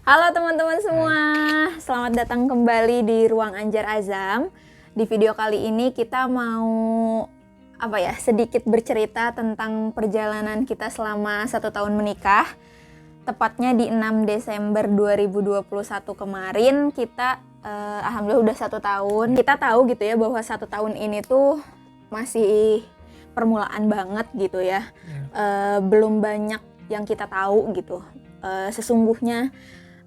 Halo teman-teman semua, selamat datang kembali di Ruang Anjar Azam. Di video kali ini kita mau sedikit bercerita tentang perjalanan kita selama 1 tahun menikah. Tepatnya di 6 Desember 2021 kemarin kita alhamdulillah udah 1 tahun. Kita tahu gitu ya bahwa 1 tahun ini tuh masih permulaan banget gitu ya. Belum banyak yang kita tahu gitu. Sesungguhnya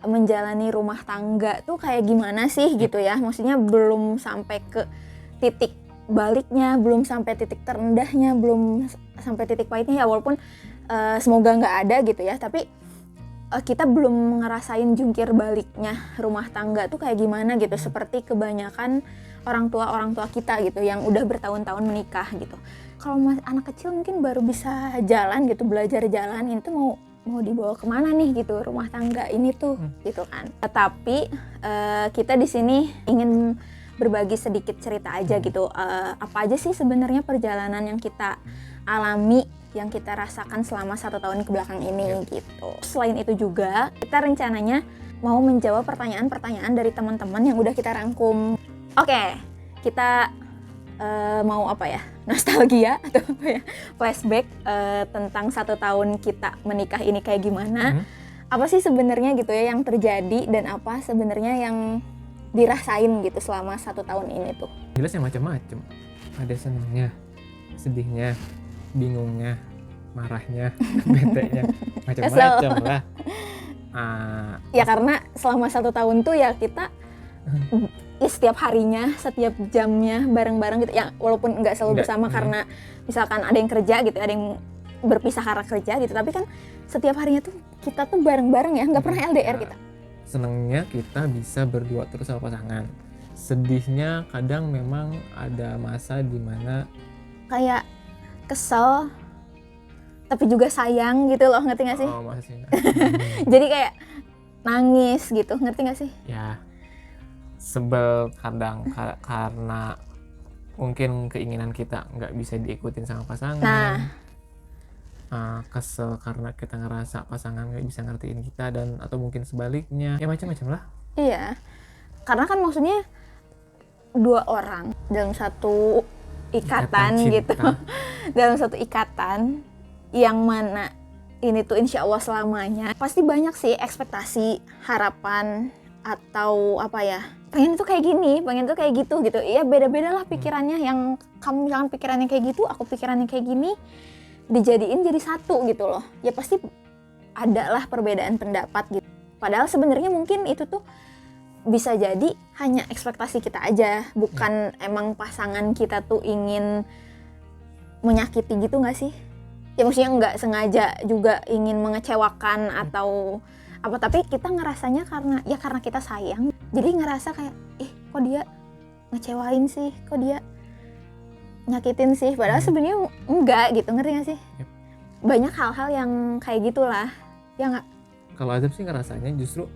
menjalani rumah tangga tuh kayak gimana sih gitu ya, maksudnya belum sampai ke titik baliknya, belum sampai titik terendahnya, belum sampai titik pahitnya ya, walaupun semoga nggak ada gitu ya, tapi kita belum ngerasain jungkir baliknya rumah tangga tuh kayak gimana gitu, seperti kebanyakan orang tua kita gitu yang udah bertahun-tahun menikah gitu. Kalau anak kecil mungkin baru bisa jalan gitu, belajar jalan, itu mau dibawa kemana nih gitu rumah tangga ini tuh gitu kan. Tetapi kita di sini ingin berbagi sedikit cerita aja gitu, apa aja sih sebenarnya perjalanan yang kita alami, yang kita rasakan selama 1 tahun kebelakang ini gitu. Selain itu juga kita rencananya mau menjawab pertanyaan-pertanyaan dari teman-teman yang udah kita rangkum. Oke, kita mau nostalgia atau flashback tentang 1 tahun kita menikah ini kayak gimana, apa sih sebenarnya gitu ya yang terjadi, dan apa sebenarnya yang dirasain gitu selama 1 tahun ini tuh. Jelasnya macam-macam, ada senangnya, sedihnya, bingungnya, marahnya, betenya, macam-macam lah. Ya karena selama 1 tahun tuh ya kita setiap harinya, setiap jamnya bareng-bareng gitu ya, walaupun nggak selalu bersama karena misalkan ada yang kerja gitu, ada yang berpisah karena kerja gitu, tapi kan setiap harinya tuh kita tuh bareng-bareng ya, nggak pernah LDR kita. Senangnya kita bisa berdua terus sama pasangan, sedihnya kadang memang ada masa dimana kayak kesel tapi juga sayang gitu loh, ngerti nggak sih? Masih. Jadi kayak nangis gitu, ngerti nggak sih? Ya, sebel kadang karena mungkin keinginan kita nggak bisa diikutin sama pasangan. Kesel karena kita ngerasa pasangan nggak bisa ngertiin kita, dan atau mungkin sebaliknya, ya macam-macam lah. Iya, karena kan maksudnya 2 orang dalam satu ikatan gitu, dalam satu ikatan yang mana ini tuh insya Allah selamanya. Pasti banyak sih ekspektasi, harapan, atau pengen tuh kayak gini, pengen tuh kayak gitu gitu. Iya, beda-beda lah pikirannya. Yang kamu misalkan pikirannya kayak gitu, aku pikirannya kayak gini, dijadiin jadi satu gitu loh. Ya pasti ada lah perbedaan pendapat gitu. Padahal sebenarnya mungkin itu tuh bisa jadi hanya ekspektasi kita aja, bukan emang pasangan kita tuh ingin menyakiti gitu nggak sih? Ya maksudnya nggak sengaja juga ingin mengecewakan atau apa, tapi kita ngerasanya karena kita sayang, jadi ngerasa kayak kok dia ngecewain sih, kok dia nyakitin sih, padahal sebenarnya enggak gitu, ngerti nggak sih? Banyak hal-hal yang kayak gitulah, ya nggak? Kalau Azam sih ngerasanya justru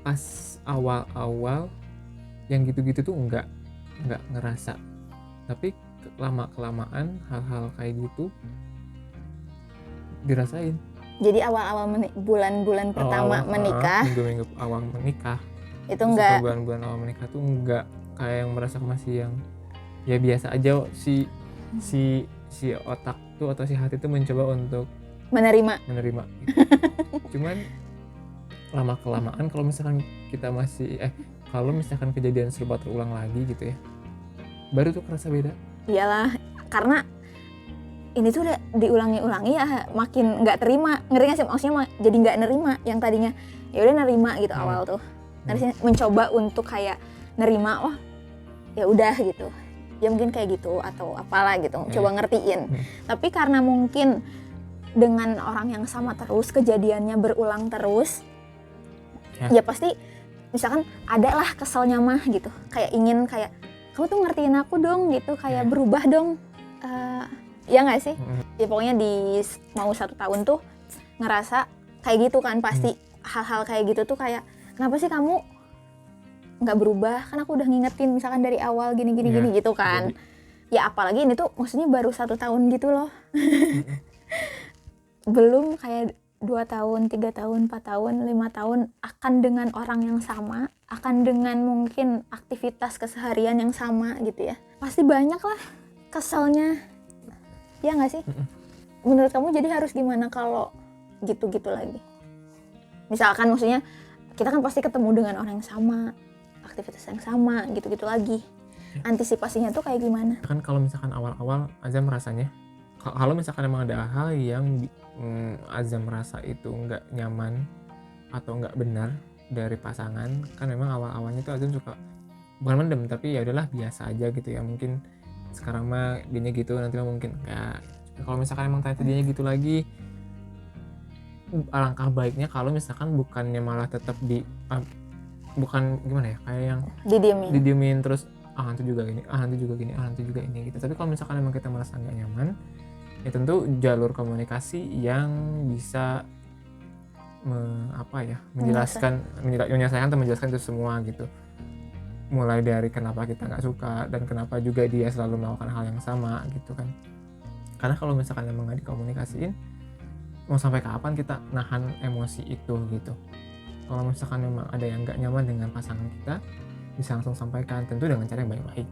pas awal-awal yang gitu-gitu tuh enggak ngerasa, tapi lama-kelamaan hal-hal kayak gitu dirasain. Jadi awal-awal bulan-bulan pertama menikah, minggu-minggu awal menikah itu enggak, bulan-bulan awal menikah tuh enggak kayak yang merasa masih yang ya biasa aja, si otak tuh atau si hati tuh mencoba untuk menerima gitu. Cuman lama-kelamaan kalau misalkan kita kalau misalkan kejadian serupa terulang lagi gitu ya, baru tuh kerasa beda. Iyalah, karena ini tuh udah diulangi ya makin nggak terima, ngerti nggak sih? Maksudnya jadi nggak nerima yang tadinya ya udah nerima gitu awal tuh, nanti mencoba untuk kayak nerima, ya udah gitu, ya mungkin kayak gitu atau apalah gitu, coba ngertiin. Tapi karena mungkin dengan orang yang sama terus, kejadiannya berulang terus, ya pasti misalkan ada lah keselnya mah gitu, kayak ingin kayak kamu tuh ngertiin aku dong gitu, kayak berubah dong. Ya nggak sih? Ya pokoknya mau 1 tahun tuh ngerasa kayak gitu kan, pasti hal-hal kayak gitu tuh kayak kenapa sih kamu nggak berubah, kan aku udah ngingetin misalkan dari awal gini gitu kan. Ya apalagi ini tuh maksudnya baru 1 tahun gitu loh. Belum kayak 2 tahun, 3 tahun, 4 tahun, 5 tahun akan dengan orang yang sama, akan dengan mungkin aktivitas keseharian yang sama gitu ya. Pasti banyak lah keselnya. Ya nggak sih? Menurut kamu jadi harus gimana kalau gitu-gitu lagi? Misalkan maksudnya kita kan pasti ketemu dengan orang yang sama, aktivitas yang sama, gitu-gitu lagi. Antisipasinya tuh kayak gimana? Kan kalau misalkan awal-awal Azam rasanya, kalau misalkan emang ada hal yang Azam merasa itu nggak nyaman atau nggak benar dari pasangan, kan memang awal-awalnya tuh Azam suka bukan mendem, tapi ya udahlah biasa aja gitu ya, mungkin sekarang mah dianya gitu, nanti mah mungkin enggak. Kalau misalkan emang ternyata dianya gitu lagi, alangkah baiknya kalau misalkan bukannya malah tetap bukan gimana ya, kayak yang didiemin terus nanti juga gini, nanti juga gini, nanti juga ini gitu. Tapi kalau misalkan emang kita merasa nggak nyaman, ya tentu jalur komunikasi yang bisa menyelesaikan atau menjelaskan itu semua gitu. Mulai dari kenapa kita nggak suka dan kenapa juga dia selalu melakukan hal yang sama gitu kan. Karena kalau misalkan emang nggak dikomunikasiin, mau sampai kapan kita nahan emosi itu gitu. Kalau misalkan memang ada yang nggak nyaman dengan pasangan kita, bisa langsung sampaikan, tentu dengan cara yang baik-baik.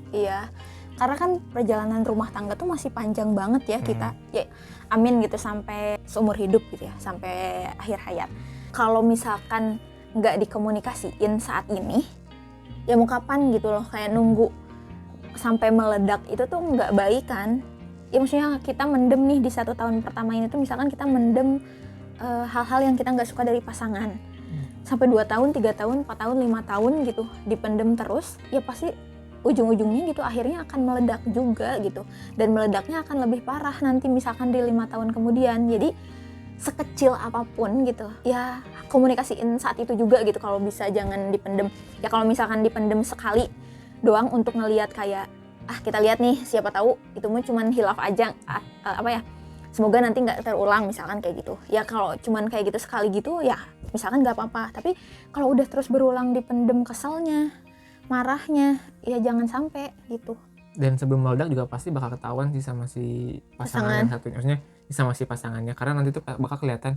Iya, karena kan perjalanan rumah tangga tuh masih panjang banget ya kita. Ya, amin gitu, sampai seumur hidup gitu ya, sampai akhir hayat. Kalau misalkan nggak dikomunikasiin saat ini, ya mau kapan gitu loh, kayak nunggu sampai meledak itu tuh nggak baik kan. Ya maksudnya kita mendem nih di 1 tahun pertama ini tuh, misalkan kita mendem hal-hal yang kita nggak suka dari pasangan. Sampai 2 tahun, 3 tahun, 4 tahun, 5 tahun gitu dipendem terus, ya pasti ujung-ujungnya gitu akhirnya akan meledak juga gitu. Dan meledaknya akan lebih parah nanti misalkan di 5 tahun kemudian. Jadi sekecil apapun gitu ya komunikasiin saat itu juga gitu, kalau bisa jangan dipendem. Ya kalau misalkan dipendem sekali doang untuk ngelihat kayak kita lihat nih, siapa tahu itu mah cuman hilaf aja, semoga nanti nggak terulang misalkan kayak gitu. Ya kalau cuman kayak gitu sekali gitu ya misalkan nggak apa-apa. Tapi kalau udah terus berulang dipendem keselnya, marahnya, ya jangan sampai gitu. Dan sebelum meledak juga pasti bakal ketahuan sih sama si pasangan yang satunya, maksudnya sama si pasangannya, karena nanti tuh bakal kelihatan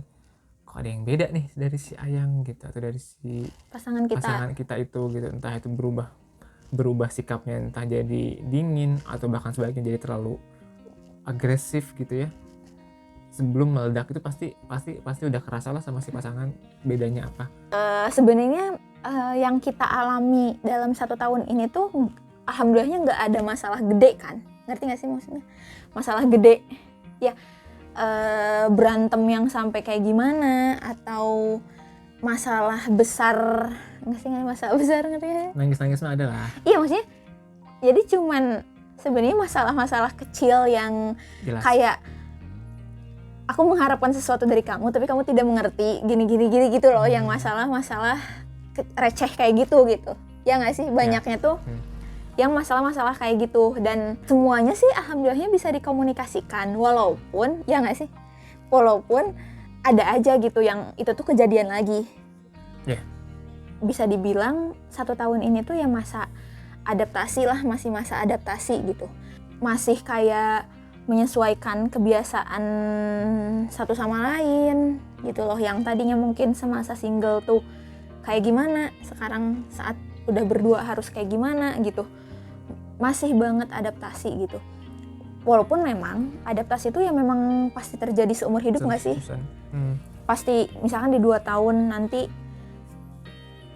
kok ada yang beda nih dari si Ayang gitu, atau dari si pasangan kita itu gitu. Entah itu berubah sikapnya, entah jadi dingin atau bahkan sebaliknya jadi terlalu agresif gitu ya. Sebelum meledak itu pasti udah kerasa lah sama si pasangan bedanya apa. Sebenarnya yang kita alami dalam 1 tahun ini tuh alhamdulillahnya nggak ada masalah gede kan, ngerti nggak sih maksudnya masalah gede ya, berantem yang sampai kayak gimana, atau masalah besar nggak sih, masalah besar, ngerti nggak? Nangis mah ada lah. Iya maksudnya jadi cuman sebenarnya masalah-masalah kecil yang jelas. Kayak aku mengharapkan sesuatu dari kamu tapi kamu tidak mengerti, gini gitu loh. Yang masalah receh kayak gitu ya nggak sih, banyaknya tuh yang masalah-masalah kayak gitu. Dan semuanya sih alhamdulillahnya bisa dikomunikasikan, walaupun ya nggak sih, walaupun ada aja gitu yang itu tuh kejadian lagi. Bisa dibilang 1 tahun ini tuh ya masa adaptasi lah, masih masa adaptasi gitu, masih kayak menyesuaikan kebiasaan satu sama lain gitu loh. Yang tadinya mungkin semasa single tuh kayak gimana, sekarang saat udah berdua harus kayak gimana gitu, masih banget adaptasi gitu. Walaupun memang adaptasi itu ya memang pasti terjadi seumur hidup nggak sih? Pasti misalkan di 2 tahun nanti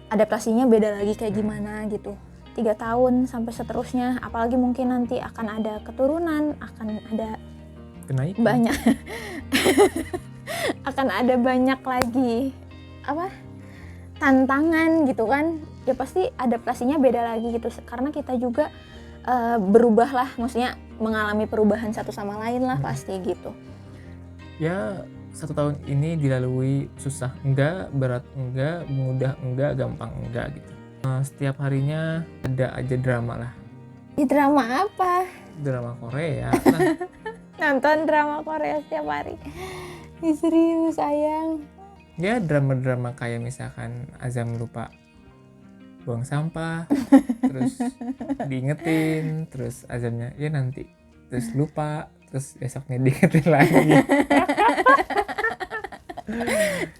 adaptasinya beda lagi kayak gimana gitu, 3 tahun sampai seterusnya, apalagi mungkin nanti akan ada keturunan, akan ada kenaikan banyak akan ada banyak lagi tantangan gitu kan, ya pasti adaptasinya beda lagi gitu, karena kita juga berubah lah, maksudnya mengalami perubahan satu sama lain lah pasti gitu. Ya 1 tahun ini dilalui susah enggak, berat enggak, mudah enggak, gampang enggak gitu. Setiap harinya ada aja drama lah. Drama apa? Drama Korea lah. Nonton drama Korea setiap hari. Serius sayang. Ya drama-drama kayak misalkan Azam lupa buang sampah, terus diingetin, terus Azamnya ya nanti, terus lupa, terus besoknya diingetin lagi.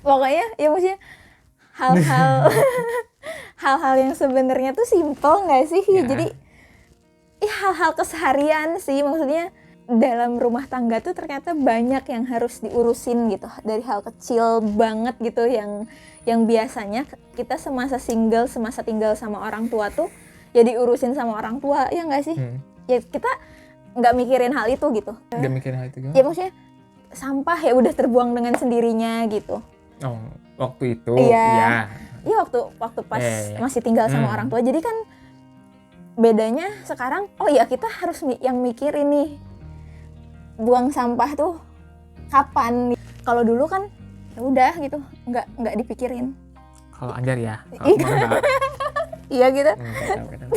Pokoknya ya maksudnya hal-hal hal-hal yang sebenarnya tuh simple nggak sih? Ya. Jadi ya hal-hal keseharian sih, maksudnya dalam rumah tangga tuh ternyata banyak yang harus diurusin gitu, dari hal kecil banget gitu yang biasanya kita semasa tinggal sama orang tua tuh ya diurusin sama orang tua, ya nggak sih? Ya kita nggak mikirin hal itu gitu. Nggak mikirin hal itu gimana? Ya maksudnya sampah ya udah terbuang dengan sendirinya gitu. Oh, waktu itu Iya. Iya waktu pas masih tinggal sama orang tua. Jadi kan bedanya sekarang, oh ya kita harus yang mikirin nih buang sampah tuh kapan. Kalau dulu kan ya udah gitu, nggak dipikirin. Kalau Anjar ya, kalau enggak. Iya gitu. Enggak.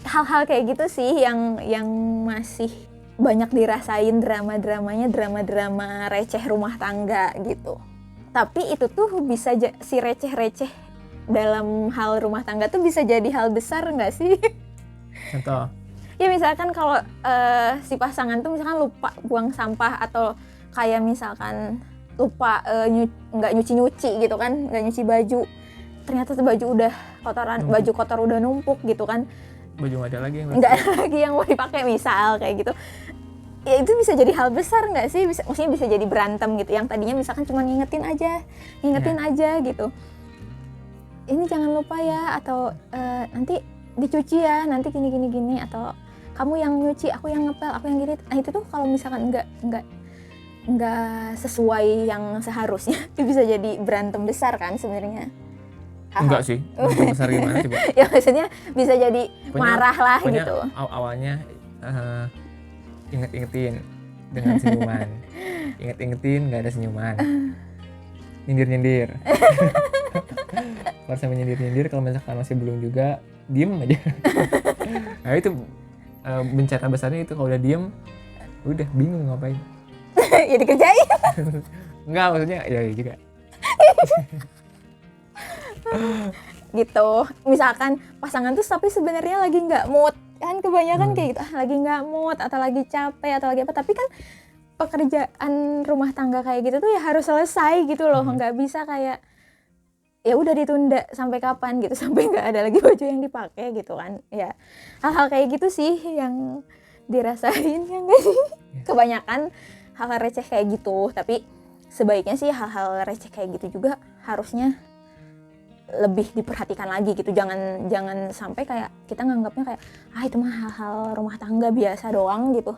Hal-hal kayak gitu sih yang masih banyak dirasain, drama receh rumah tangga gitu. Tapi itu tuh bisa si receh-receh dalam hal rumah tangga tuh bisa jadi hal besar nggak sih? Contoh? Ya misalkan kalau si pasangan tuh misalkan lupa buang sampah, atau kayak misalkan lupa nggak nyuci gitu kan, nggak nyuci baju. Ternyata tuh baju udah kotoran, baju kotor udah numpuk gitu kan. Baju nggak ada lagi yang mau dipakai misal kayak gitu. Ya itu bisa jadi hal besar nggak sih? Maksudnya bisa jadi berantem gitu. Yang tadinya misalkan cuma ngingetin aja gitu. Ini jangan lupa ya, atau nanti dicuci ya, nanti gini, atau kamu yang nyuci, aku yang ngepel, aku yang gini. Nah itu tuh kalau misalkan nggak sesuai yang seharusnya, itu bisa jadi berantem besar kan sebenarnya. Enggak sih, berantem besar gimana coba? Ya maksudnya bisa jadi marah lah gitu. Awalnya inget-ingetin dengan senyuman. Inget-ingetin nggak ada senyuman. Nyindir. Kalau sampai nyindir, kalau misalkan masih belum juga, diem aja. Nah itu bencana besarnya itu, kalau udah diem, udah bingung ngapain. Ya dikerjain. Enggak, maksudnya ya juga. Gitu. Misalkan pasangan tuh tapi sebenarnya lagi nggak mood. Kan kebanyakan kayak gitu, lagi nggak mood atau lagi capek atau lagi apa, tapi kan pekerjaan rumah tangga kayak gitu tuh ya harus selesai gitu loh. Nggak bisa kayak ya udah ditunda sampai kapan gitu, sampai nggak ada lagi baju yang dipakai gitu kan. Ya hal-hal kayak gitu sih yang dirasain, ya nggak sih? Kebanyakan hal-hal receh kayak gitu, tapi sebaiknya sih hal-hal receh kayak gitu juga harusnya lebih diperhatikan lagi gitu. Jangan sampai kayak kita nganggapnya kayak itu mah hal-hal rumah tangga biasa doang gitu.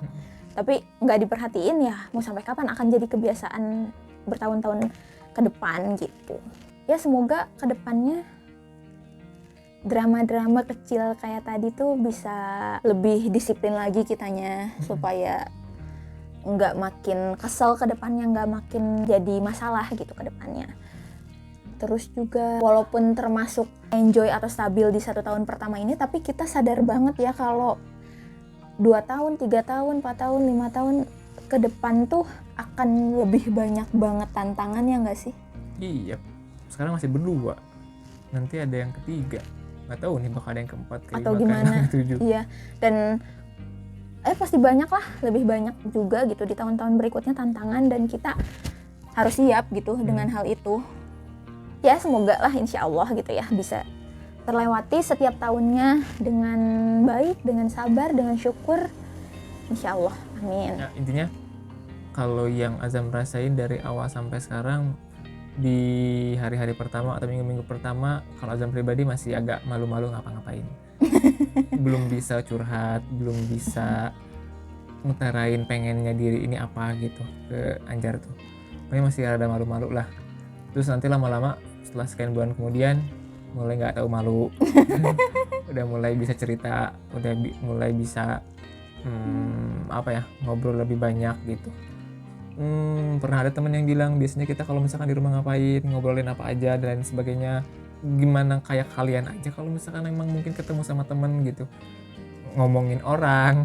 Tapi nggak diperhatiin, ya mau sampai kapan akan jadi kebiasaan bertahun-tahun ke depan gitu. Ya semoga ke depannya drama-drama kecil kayak tadi tuh bisa lebih disiplin lagi kitanya, supaya nggak makin kesel ke depannya, nggak makin jadi masalah gitu ke depannya. Terus juga walaupun termasuk enjoy atau stabil di 1 tahun pertama ini, tapi kita sadar banget ya kalau 2 tahun, 3 tahun, 4 tahun, 5 tahun ke depan tuh akan lebih banyak banget tantangannya nggak sih? Iya, sekarang masih berdua, nanti ada yang ketiga, nggak tahu nih bakal ada yang keempat, atau gimana. Iya, dan pasti banyak lah, lebih banyak juga gitu di tahun-tahun berikutnya tantangan, dan kita harus siap gitu dengan hal itu. Ya semoga lah insya Allah gitu ya bisa terlewati setiap tahunnya dengan baik, dengan sabar, dengan syukur, insya Allah, amin. Ya, intinya kalau yang Azam rasain dari awal sampai sekarang, di hari-hari pertama atau minggu-minggu pertama, kalau Azam pribadi masih agak malu-malu ngapa-ngapain. Belum bisa curhat, belum bisa ngutarain pengennya diri ini apa gitu ke Anjar tuh. Pokoknya masih rada malu-malu lah. Terus nanti lama-lama setelah sekian bulan kemudian mulai nggak tahu malu. Udah mulai bisa cerita, udah mulai bisa ngobrol lebih banyak gitu. Pernah ada temen yang bilang biasanya kita kalau misalkan di rumah ngapain, ngobrolin apa aja dan lain sebagainya. Gimana kayak kalian aja kalau misalkan emang mungkin ketemu sama temen gitu, ngomongin orang,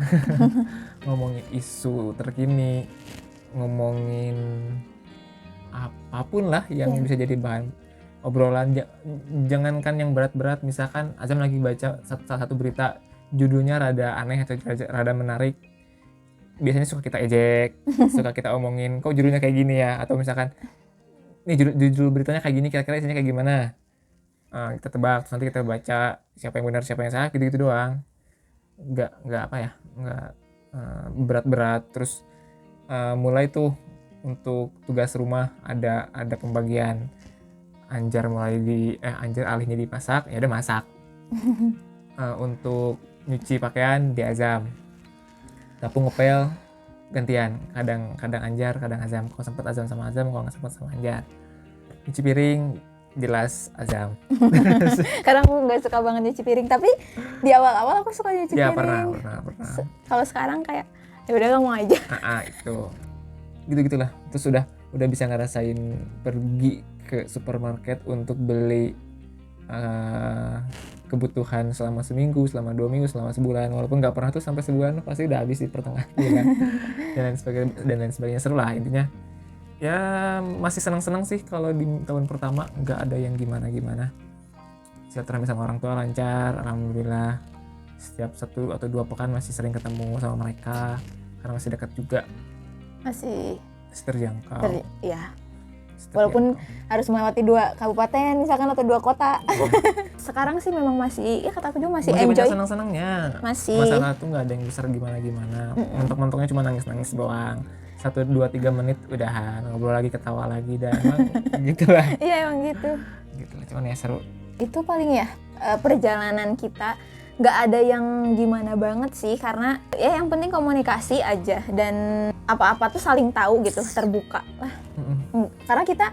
ngomongin isu terkini, ngomongin apapun lah yang bisa jadi bahan obrolan. Jangankan yang berat-berat, misalkan Azam lagi baca salah satu berita judulnya rada aneh atau rada menarik, biasanya suka kita ejek, suka kita omongin kok judulnya kayak gini ya, atau misalkan nih judul beritanya kayak gini, kira-kira isinya kayak gimana. Kita tebak, terus nanti kita baca siapa yang benar siapa yang salah, gitu-gitu doang. Nggak apa ya, nggak berat-berat. Terus mulai tuh untuk tugas rumah ada pembagian. Anjar alihnya dimasak, ya udah masak. Untuk nyuci pakaian di Azam, dapur ngepel gantian, kadang Anjar, kadang Azam. Kalau sempat Azam sama Azam, kalau nggak sempat sama Anjar. Nyuci piring jelas Azam. Karena aku nggak suka banget nyuci piring, tapi di awal-awal aku suka nyuci ya, piring. pernah. Kalau sekarang kayak ya udah kamu aja. Itu gitu-gitulah. Terus udah bisa ngerasain pergi ke supermarket untuk beli kebutuhan selama seminggu, selama 2 minggu, selama sebulan. Walaupun nggak pernah tuh sampai sebulan, pasti udah habis di pertengahan bulan. dan lain sebagainya. Seru lah intinya. Ya masih senang-senang sih kalau di tahun pertama, nggak ada yang gimana-gimana. Silaturahmi sama orang tua lancar, alhamdulillah. Setiap 1 atau 2 pekan masih sering ketemu sama mereka karena masih dekat juga. Masih terjangkau. Walaupun harus melewati 2 kabupaten misalkan atau 2 kota. Sekarang sih memang masih, ya kata aku juga masih enjoy. Masih senang-senangnya. Masih. Masalah tuh nggak ada yang besar gimana-gimana. Mentok-mentoknya cuma nangis-nangis doang. 1, 2, 3 menit udahan, ngobrol lagi, ketawa lagi, dan emang gitulah. Iya emang gitu. Gitulah, cuman ya seru. Itu paling ya perjalanan kita nggak ada yang gimana banget sih, karena ya yang penting komunikasi aja dan apa-apa tuh saling tahu gitu, terbuka lah. Karena kita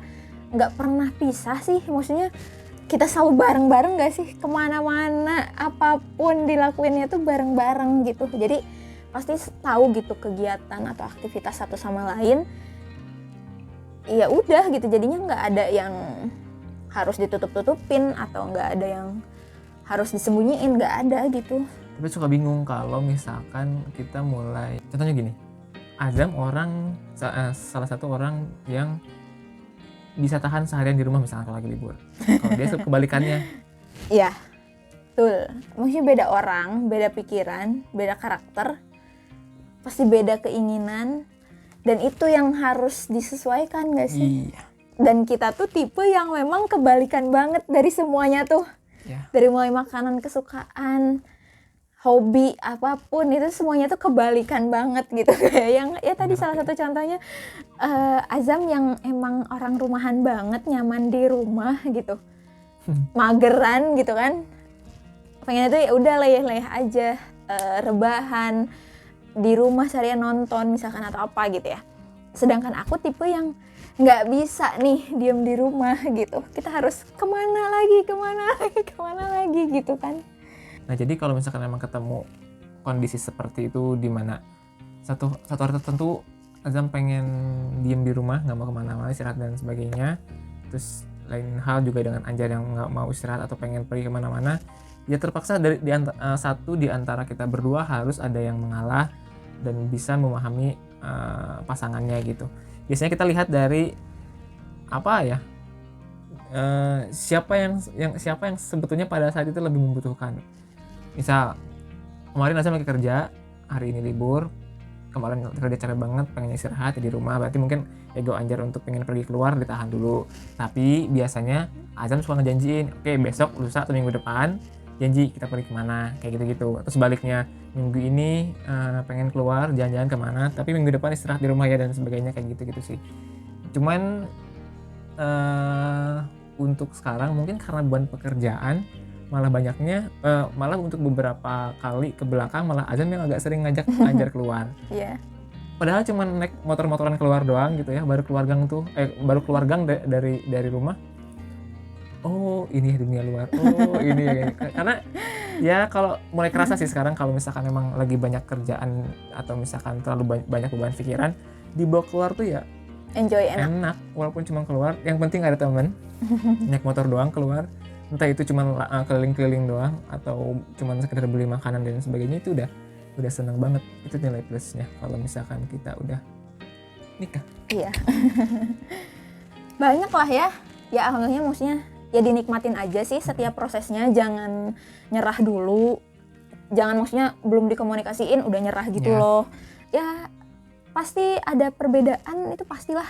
nggak pernah pisah sih, maksudnya kita selalu bareng-bareng nggak sih, kemana-mana apapun dilakuinnya tuh bareng-bareng gitu. Jadi pasti tahu gitu kegiatan atau aktivitas satu sama lain. Ya udah gitu, jadinya nggak ada yang harus ditutup-tutupin atau nggak ada yang harus disembunyiin, nggak ada gitu. Tapi suka bingung kalau misalkan kita mulai, contohnya gini, Azam salah satu orang yang bisa tahan seharian di rumah misalnya kalau lagi libur. Kalau dia kebalikannya. Iya, betul. Maksudnya beda orang, beda pikiran, beda karakter, pasti beda keinginan, dan itu yang harus disesuaikan nggak sih? Iya. Dan kita tuh tipe yang memang kebalikan banget dari semuanya tuh. Dari mulai makanan kesukaan, hobi, apapun itu semuanya tuh kebalikan banget gitu. Yang ya tadi salah satu contohnya Azam yang emang orang rumahan banget, nyaman di rumah gitu, mageran gitu kan, pengennya tuh ya udah leyeh-leyeh aja, rebahan di rumah seharian nonton misalkan atau apa gitu ya. Sedangkan aku tipe yang nggak bisa nih diem di rumah gitu, kita harus kemana lagi gitu kan. Nah jadi kalau misalkan emang ketemu kondisi seperti itu, di mana satu hari tertentu Azam pengen diem di rumah, nggak mau kemana-mana, istirahat dan sebagainya, terus lain hal juga dengan Anjar yang nggak mau istirahat atau pengen pergi kemana-mana, ya terpaksa satu di antara kita berdua harus ada yang mengalah dan bisa memahami pasangannya gitu. Biasanya kita lihat dari apa ya, siapa yang sebetulnya pada saat itu lebih membutuhkan. Misal kemarin Azam lagi kerja, hari ini libur, kemarin kerja capek banget, pengen istirahat di rumah, berarti mungkin ego Anjar untuk pengen pergi keluar ditahan dulu. Tapi biasanya Azam suka ngejanjiin, oke, besok, lusa atau minggu depan janji kita pergi kemana, kayak gitu-gitu. Atau sebaliknya, minggu ini pengen keluar jalan-jalan kemana, tapi minggu depan istirahat di rumah ya, dan sebagainya, kayak gitu-gitu sih. Cuman untuk sekarang mungkin karena beban pekerjaan, malah untuk beberapa kali ke belakang malah Azam yang agak sering ngajak Anjar keluar. Iya. Padahal cuma naik motor-motoran keluar doang gitu ya, baru keluar gang dari rumah. Oh ini dunia luar, oh ini ya. Karena ya kalau mulai kerasa sih sekarang, kalau misalkan memang lagi banyak kerjaan atau misalkan terlalu banyak beban pikiran, dibawa keluar tuh ya enjoy, enak. Walaupun cuma keluar, yang penting ada teman. Naik motor doang keluar, entah itu cuma keliling-keliling doang atau cuma sekedar beli makanan dan sebagainya, itu udah senang banget. Itu nilai plusnya kalau misalkan kita udah nikah. Iya. Banyak lah ya alhamdulillah, maksudnya ya dinikmatin aja sih setiap prosesnya, jangan nyerah dulu, jangan maksudnya belum dikomunikasiin udah nyerah gitu loh. Ya pasti ada perbedaan, itu pastilah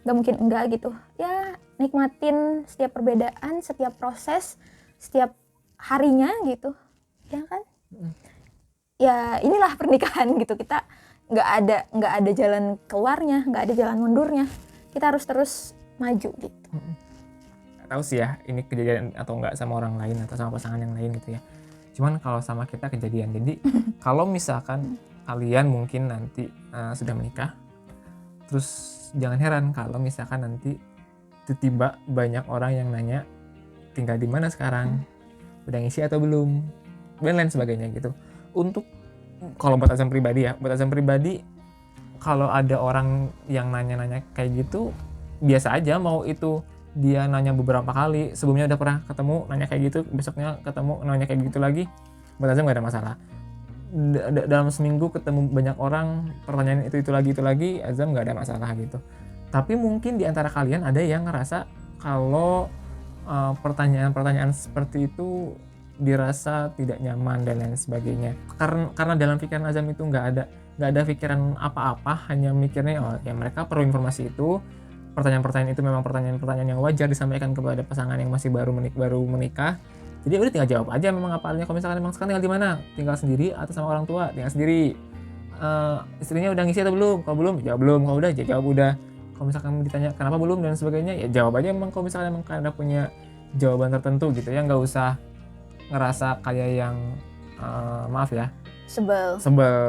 nggak mungkin enggak gitu. Ya nikmatin setiap perbedaan, setiap proses, setiap harinya gitu, ya kan? Ya inilah pernikahan gitu, kita nggak ada jalan keluarnya, nggak ada jalan mundurnya, kita harus terus maju gitu. Tahu sih ya ini kejadian atau enggak sama orang lain atau sama pasangan yang lain gitu ya, cuman kalau sama kita kejadian. Jadi kalau misalkan kalian mungkin nanti sudah menikah, terus jangan heran kalau misalkan nanti tiba-tiba banyak orang yang nanya tinggal di mana sekarang, udah ngisi atau belum, dan lain sebagainya gitu. Untuk kalau buat Azam pribadi ya, buat Azam pribadi, kalau ada orang yang nanya-nanya kayak gitu biasa aja, mau itu dia nanya beberapa kali, sebelumnya udah pernah ketemu nanya kayak gitu, besoknya ketemu nanya kayak gitu lagi, buat Azam gak ada masalah. Dalam seminggu ketemu banyak orang pertanyaan itu lagi, Azam gak ada masalah gitu. Tapi mungkin di antara kalian ada yang ngerasa kalau pertanyaan-pertanyaan seperti itu dirasa tidak nyaman dan lain sebagainya, karena dalam pikiran Azam itu nggak ada pikiran apa-apa, hanya mikirnya oh ya mereka perlu informasi itu. Pertanyaan-pertanyaan itu memang pertanyaan-pertanyaan yang wajar disampaikan kepada pasangan yang masih baru menikah. Jadi udah tinggal jawab aja memang apa adanya. Kalau misalkan memang sekarang tinggal di mana, tinggal sendiri atau sama orang tua, tinggal sendiri. Istrinya udah ngisi atau belum? Kalau belum, jawab belum. Kalau udah, jawab udah. Kalau misalkan ditanya kenapa belum dan sebagainya, ya jawab aja memang kalau misalkan memang kalian punya jawaban tertentu gitu ya, nggak usah ngerasa kayak yang maaf ya, sebel,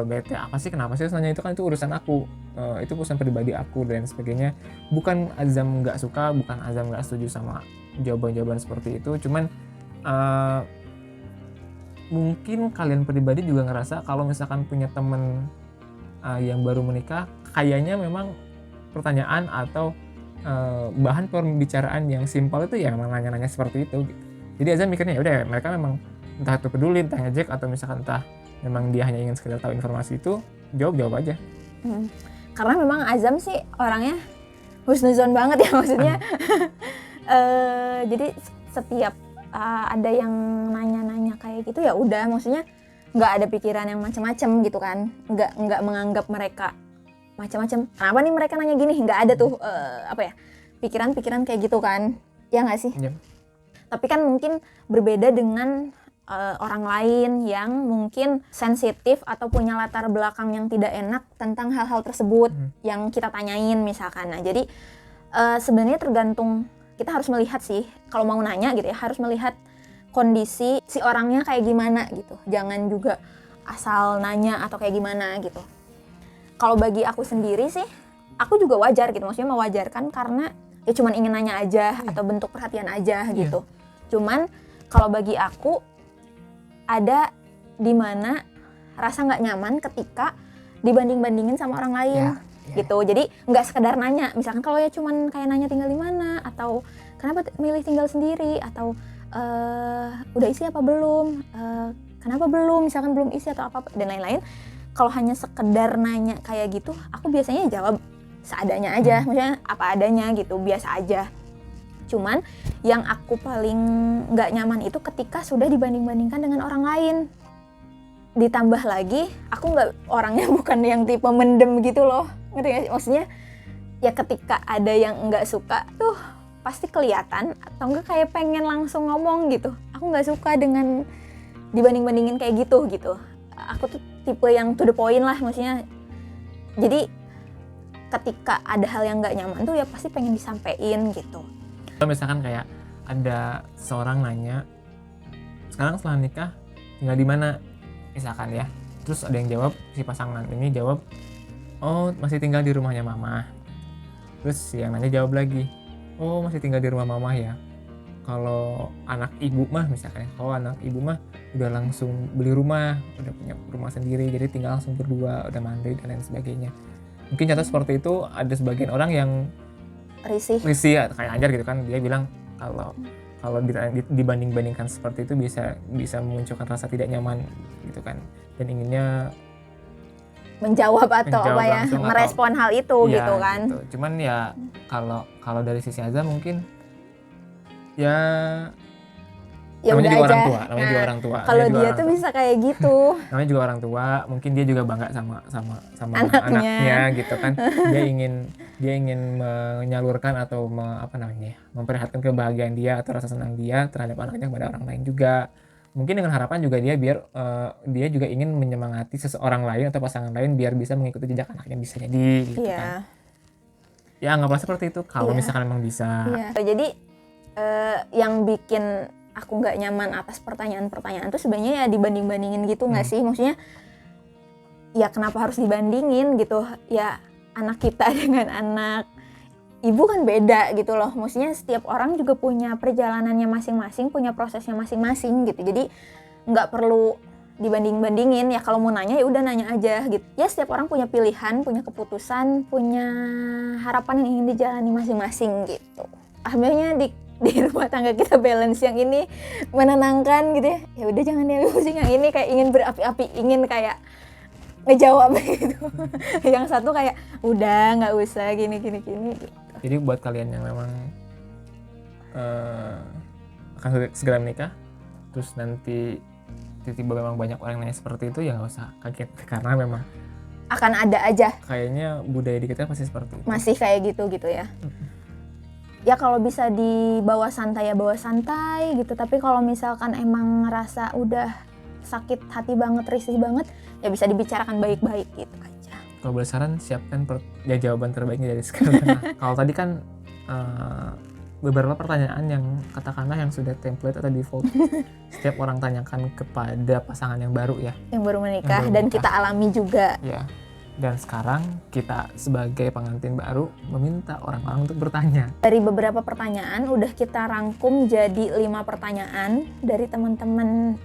bete, apa sih, kenapa sih nanya, itu kan itu urusan aku, itu urusan pribadi aku dan sebagainya. Bukan Azam nggak suka, bukan Azam nggak setuju sama jawaban-jawaban seperti itu, cuman mungkin kalian pribadi juga ngerasa kalau misalkan punya temen yang baru menikah, kayaknya memang pertanyaan atau bahan pembicaraan yang simpel itu ya memang nanya-nanya seperti itu gitu. Jadi Azam mikirnya ya udah, mereka memang entah itu peduli, entah ngejek, atau misalkan entah memang dia hanya ingin sekedar tahu informasi itu, jawab aja. Karena memang Azam sih orangnya husnuzon banget ya, maksudnya jadi setiap ada yang nanya-nanya kayak gitu ya udah, maksudnya nggak ada pikiran yang macam-macam gitu kan, nggak menganggap mereka macam-macam. Kenapa nih mereka nanya gini? Nggak ada tuh pikiran-pikiran kayak gitu kan, ya nggak sih? Yep. Tapi kan mungkin berbeda dengan orang lain yang mungkin sensitif atau punya latar belakang yang tidak enak tentang hal-hal tersebut yang kita tanyain misalkan. Nah jadi sebenarnya tergantung, kita harus melihat sih kalau mau nanya gitu ya, harus melihat kondisi si orangnya kayak gimana gitu. Jangan juga asal nanya atau kayak gimana gitu. Kalau bagi aku sendiri sih, aku juga wajar gitu, maksudnya mewajarkan karena ya cuman ingin nanya aja atau bentuk perhatian aja gitu. Cuman kalau bagi aku ada di mana rasa nggak nyaman ketika dibanding-bandingin sama orang lain gitu. Jadi nggak sekedar nanya, misalkan kalau ya cuman kayak nanya tinggal di mana, atau kenapa milih tinggal sendiri, atau udah isi apa belum, kenapa belum, misalkan belum isi atau apa dan lain-lain. Kalau hanya sekedar nanya kayak gitu, aku biasanya jawab seadanya aja, maksudnya apa adanya gitu, biasa aja. Cuman yang aku paling nggak nyaman itu ketika sudah dibanding-bandingkan dengan orang lain. Ditambah lagi, aku nggak, orangnya bukan yang tipe mendem gitu loh, ngerti nggak sih? Maksudnya ya ketika ada yang nggak suka tuh pasti kelihatan, atau enggak kayak pengen langsung ngomong gitu. Aku nggak suka dengan dibanding-bandingin kayak gitu. Aku tuh tipe yang to the point lah, maksudnya. Jadi ketika ada hal yang nggak nyaman tuh ya pasti pengen disampein gitu. Misalkan kayak ada seorang nanya, sekarang setelah nikah tinggal di mana misalkan ya, terus ada yang jawab, si pasangan ini jawab, oh masih tinggal di rumahnya mama. Terus yang nanya jawab lagi, oh masih tinggal di rumah mama ya. Kalau anak ibu mah misalkan, kalau anak ibu mah udah langsung beli rumah, udah punya rumah sendiri, jadi tinggal langsung berdua, udah mandiri dan lain sebagainya. Mungkin contoh seperti itu ada sebagian orang yang risih ya, kayak Anjar gitu kan, dia bilang kalau dibanding-bandingkan seperti itu bisa memunculkan rasa tidak nyaman gitu kan, dan inginnya menjawab apa ya, merespon hal itu ya, gitu kan gitu. Cuman ya kalau dari sisi Azam mungkin ya ya namanya udah juga aja. orang tua, namanya juga orang tua. Kalau dia tuh bisa kayak gitu. Namanya juga orang tua, mungkin dia juga bangga sama Anaknya gitu kan. Dia ingin menyalurkan atau memperlihatkan kebahagiaan dia atau rasa senang dia terhadap anaknya kepada orang lain juga. Mungkin dengan harapan juga dia biar dia juga ingin menyemangati seseorang lain atau pasangan lain biar bisa mengikuti jejak anaknya, bisa jadi gitu kan. Ya anggaplah seperti itu kalau misalkan memang bisa. Jadi yang bikin aku nggak nyaman atas pertanyaan-pertanyaan itu sebenarnya ya dibanding-bandingin gitu nggak sih? Maksudnya ya kenapa harus dibandingin gitu? Ya anak kita dengan anak ibu kan beda gitu loh. Maksudnya setiap orang juga punya perjalanannya masing-masing, punya prosesnya masing-masing gitu. Jadi nggak perlu dibanding-bandingin. Ya kalau mau nanya ya udah nanya aja gitu. Ya setiap orang punya pilihan, punya keputusan, punya harapan yang ingin dijalani masing-masing gitu. Alhamdulillah di rumah tangga kita balance yang ini menenangkan gitu ya. Ya udah jangan yang pusing, yang ini kayak ingin berapi-api, ingin kayak ngejawab gitu. Yang satu kayak udah nggak usah gini gitu. Jadi buat kalian yang memang akan segera menikah, terus nanti tiba-tiba memang banyak orang yang nanya seperti itu, ya nggak usah kaget karena memang akan ada aja. Kayaknya budaya di kita pasti seperti itu. Masih kayak gitu ya. Ya kalau bisa dibawa santai ya bawa santai gitu. Tapi kalau misalkan emang ngerasa udah sakit hati banget, risih banget, ya bisa dibicarakan baik-baik gitu aja. Kalau boleh saran, siapkan jawaban terbaiknya dari sekarang. Kalau tadi kan beberapa pertanyaan yang katakanlah yang sudah template atau default setiap orang tanyakan kepada pasangan yang baru ya. Yang baru menikah dan kita alami juga. Ya. Dan sekarang kita sebagai pengantin baru meminta orang-orang untuk bertanya. Dari beberapa pertanyaan udah kita rangkum jadi 5 pertanyaan dari teman-teman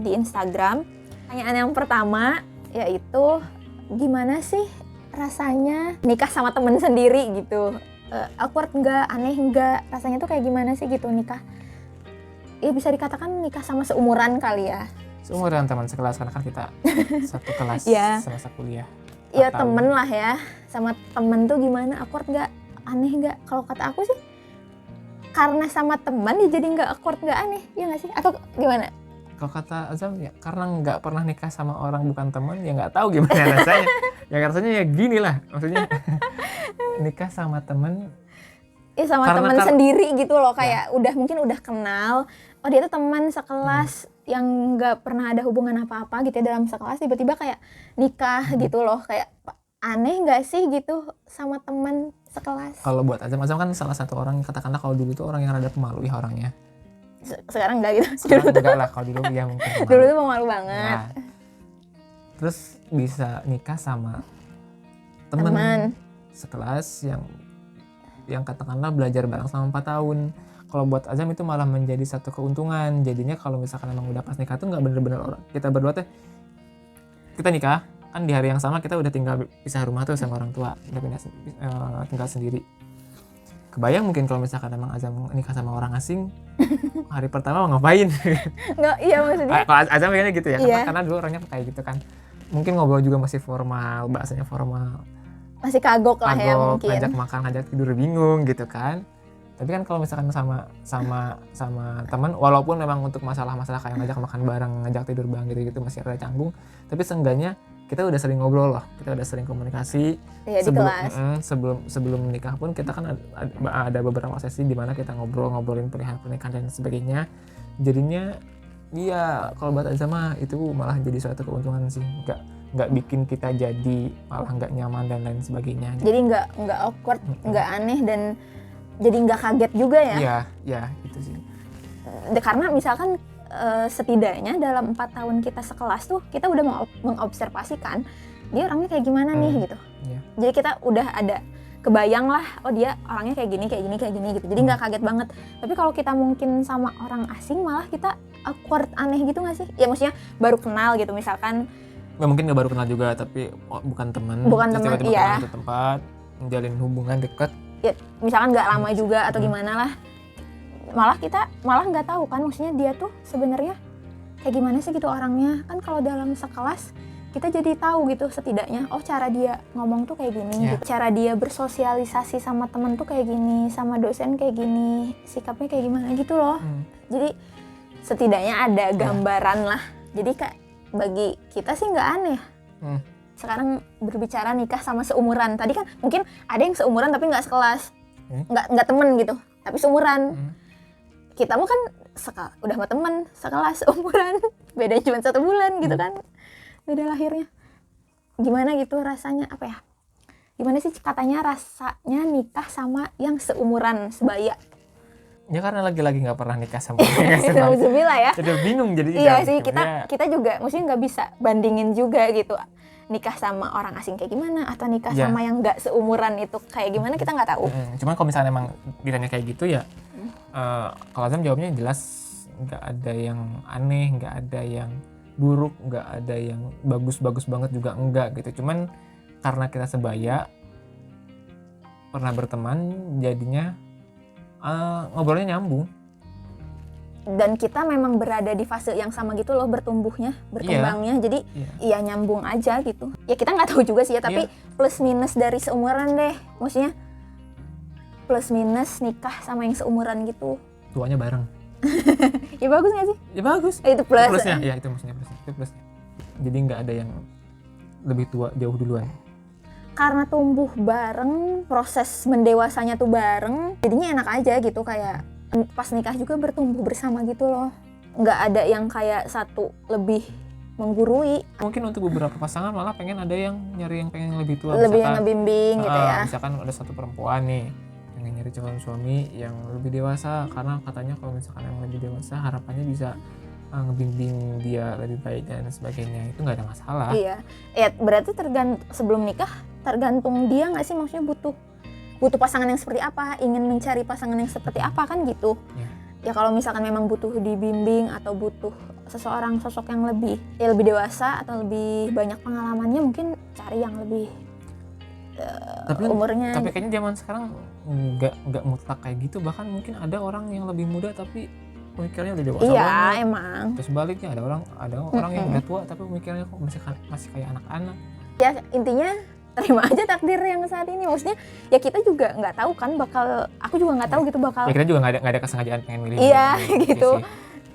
di Instagram. Pertanyaan yang pertama yaitu gimana sih rasanya nikah sama temen sendiri gitu? Awkward nggak? Aneh nggak? Rasanya tuh kayak gimana sih gitu nikah? Ya bisa dikatakan nikah sama seumuran kali ya. Seumuran teman sekelas karena kan kita satu kelas semasa kuliah. Ya temen lah ya, sama temen tuh gimana, awkward nggak, aneh nggak? Kalau kata aku sih karena sama teman ya jadi nggak awkward nggak aneh, ya nggak sih? Atau gimana? Kalau kata Azam ya karena nggak pernah nikah sama orang bukan teman ya nggak tahu gimana rasanya. Ya rasanya ya gini lah, maksudnya nikah sama teman. Ya sama teman sendiri gitu loh, kayak mungkin udah kenal. Oh dia tuh teman sekelas yang nggak pernah ada hubungan apa-apa gitu ya dalam sekelas, tiba-tiba kayak nikah gitu loh, kayak aneh nggak sih gitu sama teman sekelas? Kalau buat Azam kan salah satu orang katakanlah kalau dulu tuh orang yang rada pemalu ya orangnya. Sekarang enggak gitu. Sekarang enggak lah, kalau dulu ya mungkin pemalu. Dulu tuh pemalu banget. Nah, terus bisa nikah sama teman sekelas yang katakanlah belajar bareng selama 4 tahun. Kalau buat Azam itu malah menjadi satu keuntungan. Jadinya kalau misalkan emang udah pas nikah tuh nggak bener-bener orang kita berdua teh kita nikah kan di hari yang sama kita udah tinggal pisah rumah tuh sama orang tua, udah tinggal sendiri. Kebayang mungkin kalau misalkan emang Azam nikah sama orang asing, hari pertama mau ngapain? Nggak, iya maksudnya. Kalau Azam kayaknya gitu ya, karena dulu orangnya kayak gitu kan. Mungkin ngobrol juga masih formal, bahasanya formal. Masih kagok lah ya mungkin. Ngajak makan, ngajak tidur bingung gitu kan. Tapi kan kalau misalkan sama teman, walaupun memang untuk masalah-masalah kayak ngajak makan bareng, ngajak tidur bareng gitu-gitu masih ada canggung, tapi seenggaknya kita udah sering ngobrol loh, kita udah sering komunikasi. Iya, di kelas. Sebelum menikah pun kita kan ada beberapa sesi di mana kita ngobrolin perihal pernikahan dan sebagainya. Jadinya iya kalau buat Azam itu malah jadi suatu keuntungan sih, nggak bikin kita jadi malah nggak nyaman dan lain sebagainya. Jadi nggak awkward, nggak aneh dan jadi nggak kaget juga ya? Iya itu sih. Karena misalkan setidaknya dalam 4 tahun kita sekelas tuh kita udah mengobservasikan dia orangnya kayak gimana nih gitu. Yeah. Jadi kita udah ada kebayang lah, oh dia orangnya kayak gini gitu. Jadi nggak kaget banget. Tapi kalau kita mungkin sama orang asing malah kita awkward, aneh gitu nggak sih? Ya maksudnya baru kenal gitu misalkan. Mungkin nggak baru kenal juga tapi bukan teman. Iya. Satu tempat menjalin hubungan dekat. Ya, misalkan nggak lama juga atau gimana lah, malah nggak tahu kan maksudnya dia tuh sebenarnya kayak gimana sih gitu orangnya. Kan kalau dalam sekelas kita jadi tahu gitu setidaknya, oh cara dia ngomong tuh kayak gini, gitu. Cara dia bersosialisasi sama temen tuh kayak gini, sama dosen kayak gini, sikapnya kayak gimana gitu loh. Jadi setidaknya ada gambaran lah. Jadi Kak, bagi kita sih nggak aneh. Sekarang berbicara nikah sama seumuran. Tadi kan mungkin ada yang seumuran tapi nggak sekelas, nggak temen gitu, tapi seumuran. Kita mah kan udah sama temen sekelas seumuran, beda cuma 1 bulan gitu kan, beda lahirnya. Gimana gitu rasanya, apa ya? Gimana sih katanya rasanya nikah sama yang seumuran sebaya? Ya karena lagi-lagi nggak pernah nikah sama yang sebaya. Alhamdulillah ya. Jadi bingung jadi. Iya sih, kita juga maksudnya nggak bisa bandingin juga gitu. Nikah sama orang asing kayak gimana atau nikah sama yang nggak seumuran itu kayak gimana, kita nggak tahu. Cuman kalau misalnya emang ditanya kayak gitu ya, kalau Azam jawabnya jelas nggak ada yang aneh, nggak ada yang buruk, nggak ada yang bagus-bagus banget juga enggak gitu. Cuman karena kita sebaya, pernah berteman, jadinya ngobrolnya nyambung. Dan kita memang berada di fase yang sama gitu loh, bertumbuhnya, berkembangnya. Jadi ya nyambung aja gitu. Ya kita nggak tahu juga sih ya, tapi plus minus dari seumuran deh. Maksudnya plus minus nikah sama yang seumuran gitu. Tuanya bareng. Ya bagus nggak sih? Ya bagus. Itu plus. Plusnya, ya itu maksudnya plusnya. Itu plusnya. Jadi nggak ada yang lebih tua jauh duluan. Karena tumbuh bareng, proses mendewasanya tuh bareng, jadinya enak aja gitu, kayak pas nikah juga bertumbuh bersama gitu loh. Nggak ada yang kayak satu lebih menggurui. Mungkin untuk beberapa pasangan malah pengen ada yang nyari yang pengen lebih tua. Lebih yang ngebimbing gitu ya. Misalkan ada satu perempuan nih, pengen nyari calon suami yang lebih dewasa. Karena katanya kalau misalkan yang lebih dewasa harapannya bisa ngebimbing dia lebih baik dan sebagainya. Itu nggak ada masalah. Iya, ya berarti sebelum nikah tergantung dia nggak sih, maksudnya butuh pasangan yang seperti apa, ingin mencari pasangan yang seperti apa kan gitu. Ya kalau misalkan memang butuh dibimbing atau butuh seseorang sosok yang lebih dewasa atau lebih banyak pengalamannya, mungkin cari yang lebih umurnya. Tapi kayaknya zaman sekarang nggak mutlak kayak gitu. Bahkan mungkin ada orang yang lebih muda tapi pemikirannya udah dewasa banget. Iya emang. Terus sebaliknya ada orang yang udah tua tapi pemikirannya kok masih kayak anak-anak. Ya intinya terima aja takdir yang saat ini. Maksudnya ya kita juga nggak tahu kan aku juga nggak tahu gitu bakal. Ya kita juga nggak ada kesengajaan pengen milih. Iya gitu.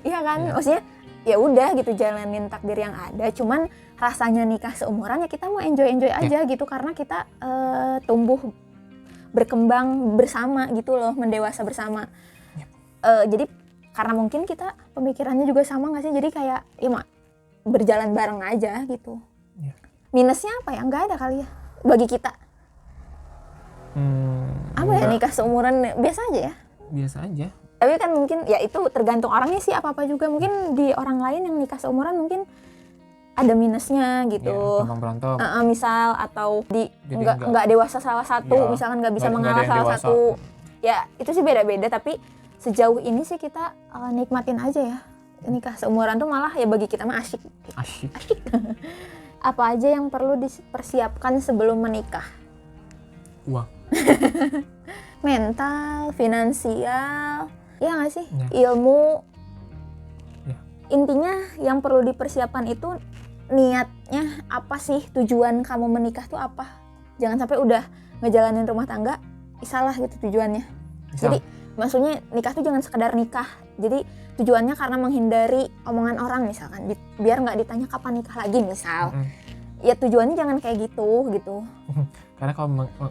Iya kan, maksudnya ya udah gitu, jalanin takdir yang ada. Cuman rasanya nikah seumuran ya kita mau enjoy aja gitu, karena kita tumbuh berkembang bersama gitu loh, mendewasa bersama. Jadi karena mungkin kita pemikirannya juga sama nggak sih, jadi kayak ya berjalan bareng aja gitu. Minusnya apa ya? Nggak ada kali ya bagi kita. Apa ya, nikah seumuran biasa aja ya? Biasa aja. Tapi kan mungkin ya itu tergantung orangnya sih, apa-apa juga. Mungkin di orang lain yang nikah seumuran mungkin ada minusnya gitu. Ya, berantem. Misal atau nggak dewasa salah satu, ya, misalkan nggak bisa mengalah salah dewasa. Satu. Ya itu sih beda-beda, tapi sejauh ini sih kita nikmatin aja ya. Nikah seumuran tuh malah ya bagi kita mah asyik. Apa aja yang perlu dipersiapkan sebelum menikah? Uang. Mental, finansial, ya nggak sih? Ya. Ilmu. Ya. Intinya yang perlu dipersiapkan itu niatnya apa sih? Tujuan kamu menikah tuh apa? Jangan sampai udah ngejalanin rumah tangga salah gitu tujuannya. Jadi maksudnya nikah tuh jangan sekedar nikah. Jadi tujuannya karena menghindari omongan orang misalkan, biar nggak ditanya kapan nikah lagi misal. Ya tujuannya jangan kayak gitu. Karena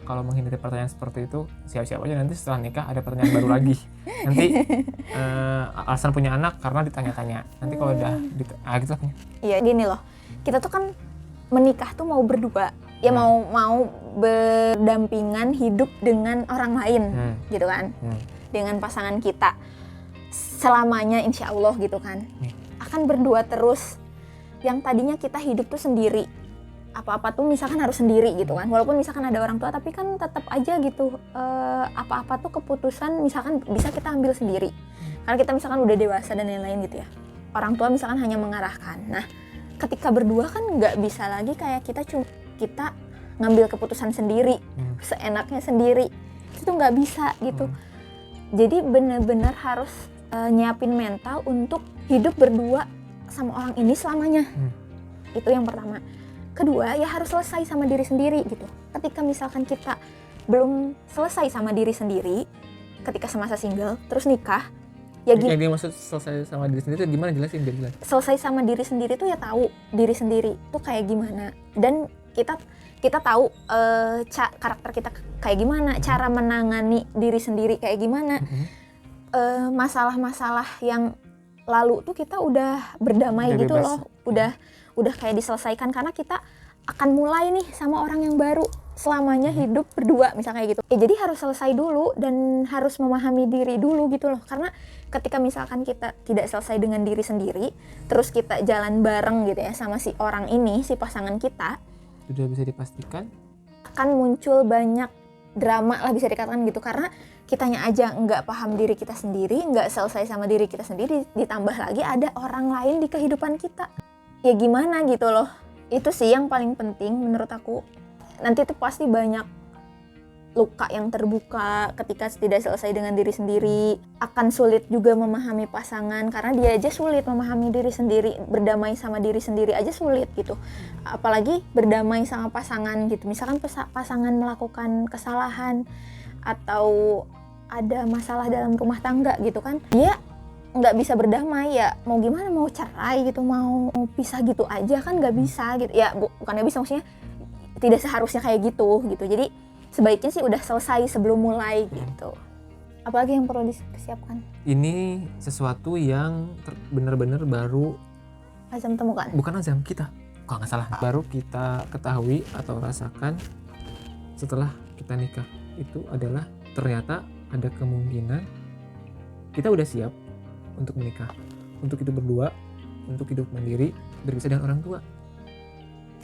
kalau menghindari pertanyaan seperti itu, siap-siap aja nanti setelah nikah ada pertanyaan baru lagi. Nanti alasan punya anak karena ditanya-tanya. Nanti kalau udah gitu lah. Iya gini loh, kita tuh kan menikah tuh mau berdua. Ya mau berdampingan hidup dengan orang lain gitu kan. Dengan pasangan kita selamanya insya Allah gitu kan. Akan berdua terus. Yang tadinya kita hidup tuh sendiri, apa-apa tuh misalkan harus sendiri gitu kan, walaupun misalkan ada orang tua tapi kan tetap aja gitu, apa-apa tuh keputusan misalkan bisa kita ambil sendiri karena kita misalkan udah dewasa dan lain-lain gitu ya. Orang tua misalkan hanya mengarahkan. Nah ketika berdua kan nggak bisa lagi kayak kita ngambil keputusan sendiri seenaknya sendiri, itu tuh nggak bisa gitu. Jadi benar-benar harus nyiapin mental untuk hidup berdua sama orang ini selamanya. Itu yang pertama. Kedua, ya harus selesai sama diri sendiri gitu. Ketika misalkan kita belum selesai sama diri sendiri, ketika semasa single, terus nikah, Ya yang dia maksud selesai sama diri sendiri itu gimana, jelasin biar jelas. Selesai sama diri sendiri tuh ya tahu diri sendiri tuh kayak gimana, dan kita tahu karakter kita kayak gimana, cara menangani diri sendiri kayak gimana. Masalah-masalah yang lalu tuh kita udah berdamai gitu loh, udah kayak diselesaikan, karena kita akan mulai nih sama orang yang baru, selamanya hidup berdua misalnya kayak gitu. Ya jadi harus selesai dulu dan harus memahami diri dulu gitu loh, karena ketika misalkan kita tidak selesai dengan diri sendiri, terus kita jalan bareng gitu ya sama si orang ini, si pasangan kita, sudah bisa dipastikan akan muncul banyak drama lah bisa dikatakan gitu, karena kitanya aja nggak paham diri kita sendiri, nggak selesai sama diri kita sendiri, ditambah lagi ada orang lain di kehidupan kita. Ya gimana gitu loh, itu sih yang paling penting menurut aku. Nanti tuh pasti banyak luka yang terbuka ketika tidak selesai dengan diri sendiri. Akan sulit juga memahami pasangan, karena dia aja sulit memahami diri sendiri, berdamai sama diri sendiri aja sulit gitu, apalagi berdamai sama pasangan gitu. Misalkan pasangan melakukan kesalahan atau ada masalah dalam rumah tangga gitu kan, dia nggak bisa berdamai, ya mau gimana, mau cerai gitu, mau pisah gitu aja kan nggak bisa gitu ya. Bukannya bisa, maksudnya tidak seharusnya kayak gitu. Jadi sebaiknya sih udah selesai sebelum mulai gitu. Apalagi yang perlu dipersiapkan? Ini sesuatu yang benar-benar baru Azam temukan. Bukan Azam, kita, kalau nggak salah, baru kita ketahui atau rasakan setelah kita nikah. Itu adalah ternyata ada kemungkinan kita udah siap untuk menikah, untuk hidup berdua, untuk hidup mandiri, berpisah dengan orang tua.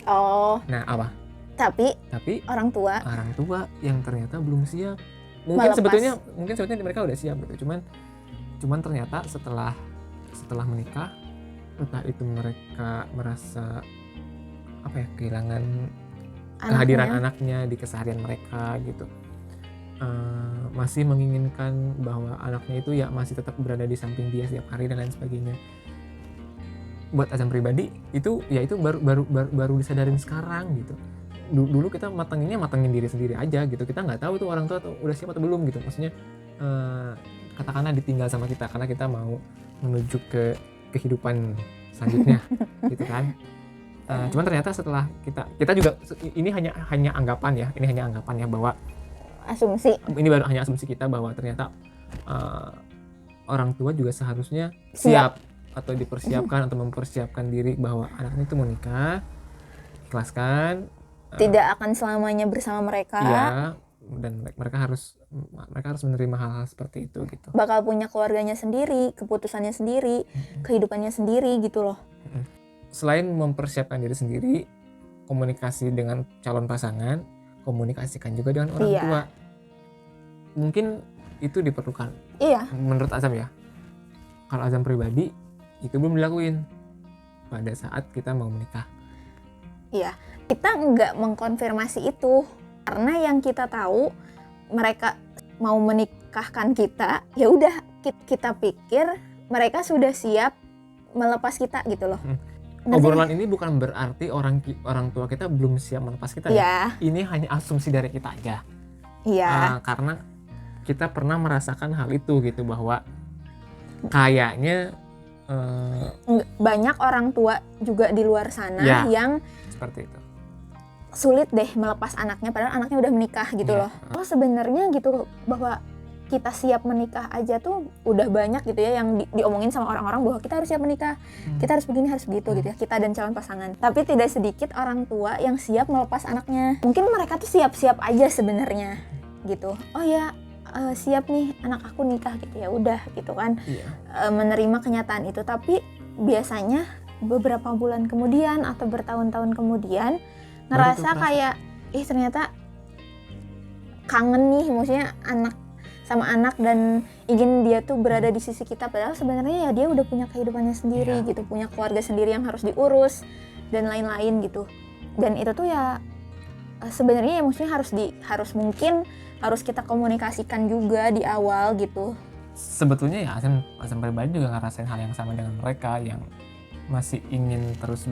Oh. Nah apa? Tapi orang tua yang ternyata belum siap. Mungkin sebetulnya mereka udah siap gitu. Cuman ternyata setelah menikah, entah itu mereka merasa kehilangan kehadiran anaknya di keseharian mereka gitu. Masih menginginkan bahwa anaknya itu ya masih tetap berada di samping dia setiap hari dan lain sebagainya. Buat Azam pribadi itu baru disadarin sekarang gitu. Dulu kita matengin diri sendiri aja gitu, kita nggak tahu tuh orang tua tuh udah siap atau belum gitu. Maksudnya katakanlah ditinggal sama kita karena kita mau menuju ke kehidupan selanjutnya gitu kan. Cuman ternyata setelah kita juga, ini hanya anggapan ya bahwa asumsi, ini baru hanya asumsi kita bahwa ternyata orang tua juga seharusnya siap atau dipersiapkan atau mempersiapkan diri bahwa anaknya itu mau nikah, ikhlaskan, tidak akan selamanya bersama mereka. Iya, dan mereka harus menerima hal-hal seperti itu gitu. Bakal punya keluarganya sendiri, keputusannya sendiri, kehidupannya sendiri gitu loh. Selain mempersiapkan diri sendiri, komunikasi dengan calon pasangan, komunikasikan juga dengan orang tua. Mungkin itu diperlukan. Iya. Menurut Azam ya. Kalau Azam pribadi itu belum dilakuin pada saat kita mau menikah. Iya. Kita nggak mengkonfirmasi itu, karena yang kita tahu mereka mau menikahkan kita, ya udah kita pikir mereka sudah siap melepas kita gitu loh. Obrolan ini bukan berarti orang tua kita belum siap melepas kita ya. Ini hanya asumsi dari kita aja. Iya. Karena kita pernah merasakan hal itu gitu, bahwa kayaknya banyak orang tua juga di luar sana yang seperti itu. Sulit deh melepas anaknya, padahal anaknya udah menikah gitu loh. Oh sebenarnya gitu, bahwa kita siap menikah aja tuh udah banyak gitu ya yang diomongin sama orang-orang, bahwa kita harus siap menikah, kita harus begini, harus begitu gitu ya, kita dan calon pasangan. Tapi tidak sedikit orang tua yang siap melepas anaknya. Mungkin mereka tuh siap-siap aja sebenarnya gitu. Oh ya siap nih anak aku nikah gitu, ya udah gitu kan. Menerima kenyataan itu. Tapi biasanya beberapa bulan kemudian atau bertahun-tahun kemudian ngerasa kayak ternyata kangen nih, maksudnya sama anak dan ingin dia tuh berada di sisi kita, padahal sebenarnya ya dia udah punya kehidupannya sendiri gitu, punya keluarga sendiri yang harus diurus dan lain-lain gitu. Dan itu tuh ya sebenarnya ya maksudnya harus kita komunikasikan juga di awal gitu. Sebetulnya ya Azam pribadi juga ngerasain hal yang sama dengan mereka yang masih ingin terus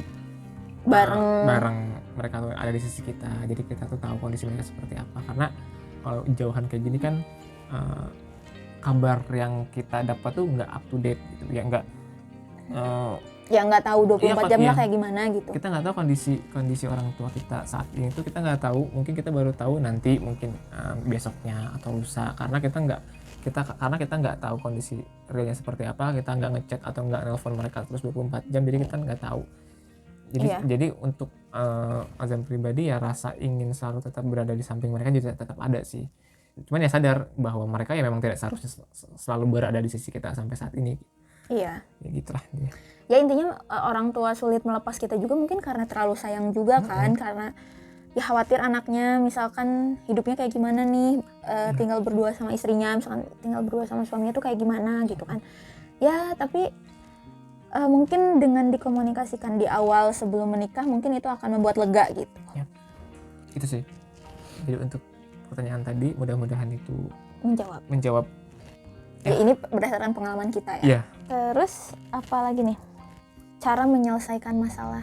bareng mereka tuh ada di sisi kita, jadi kita tuh tahu kondisi mereka seperti apa. Karena kalau jauhan kayak gini kan kabar yang kita dapat tuh nggak up to date gitu ya, nggak tahu 24 jam iya. lah kayak gimana gitu. Kita nggak tahu kondisi orang tua kita saat ini tuh, kita nggak tahu, mungkin kita baru tahu nanti mungkin besoknya atau lusa, karena kita nggak tahu kondisi realnya seperti apa, kita nggak ngechat atau nggak nelpon mereka terus 24 jam, jadi kita nggak tahu. Jadi untuk Azam pribadi ya rasa ingin selalu tetap berada di samping mereka juga tetap ada sih, cuman ya sadar bahwa mereka ya memang tidak seharusnya selalu berada di sisi kita sampai saat ini. Iya. Ya gitulah. Ya intinya orang tua sulit melepas kita juga mungkin karena terlalu sayang juga kan, karena ya khawatir anaknya misalkan hidupnya kayak gimana nih, tinggal berdua sama istrinya, misalkan tinggal berdua sama suaminya tuh kayak gimana gitu kan. Ya tapi mungkin dengan dikomunikasikan di awal sebelum menikah mungkin itu akan membuat lega gitu. Ya, itu sih. Jadi untuk pertanyaan tadi mudah-mudahan itu menjawab. Ya ini berdasarkan pengalaman kita ya. Terus apa lagi nih? Cara menyelesaikan masalah.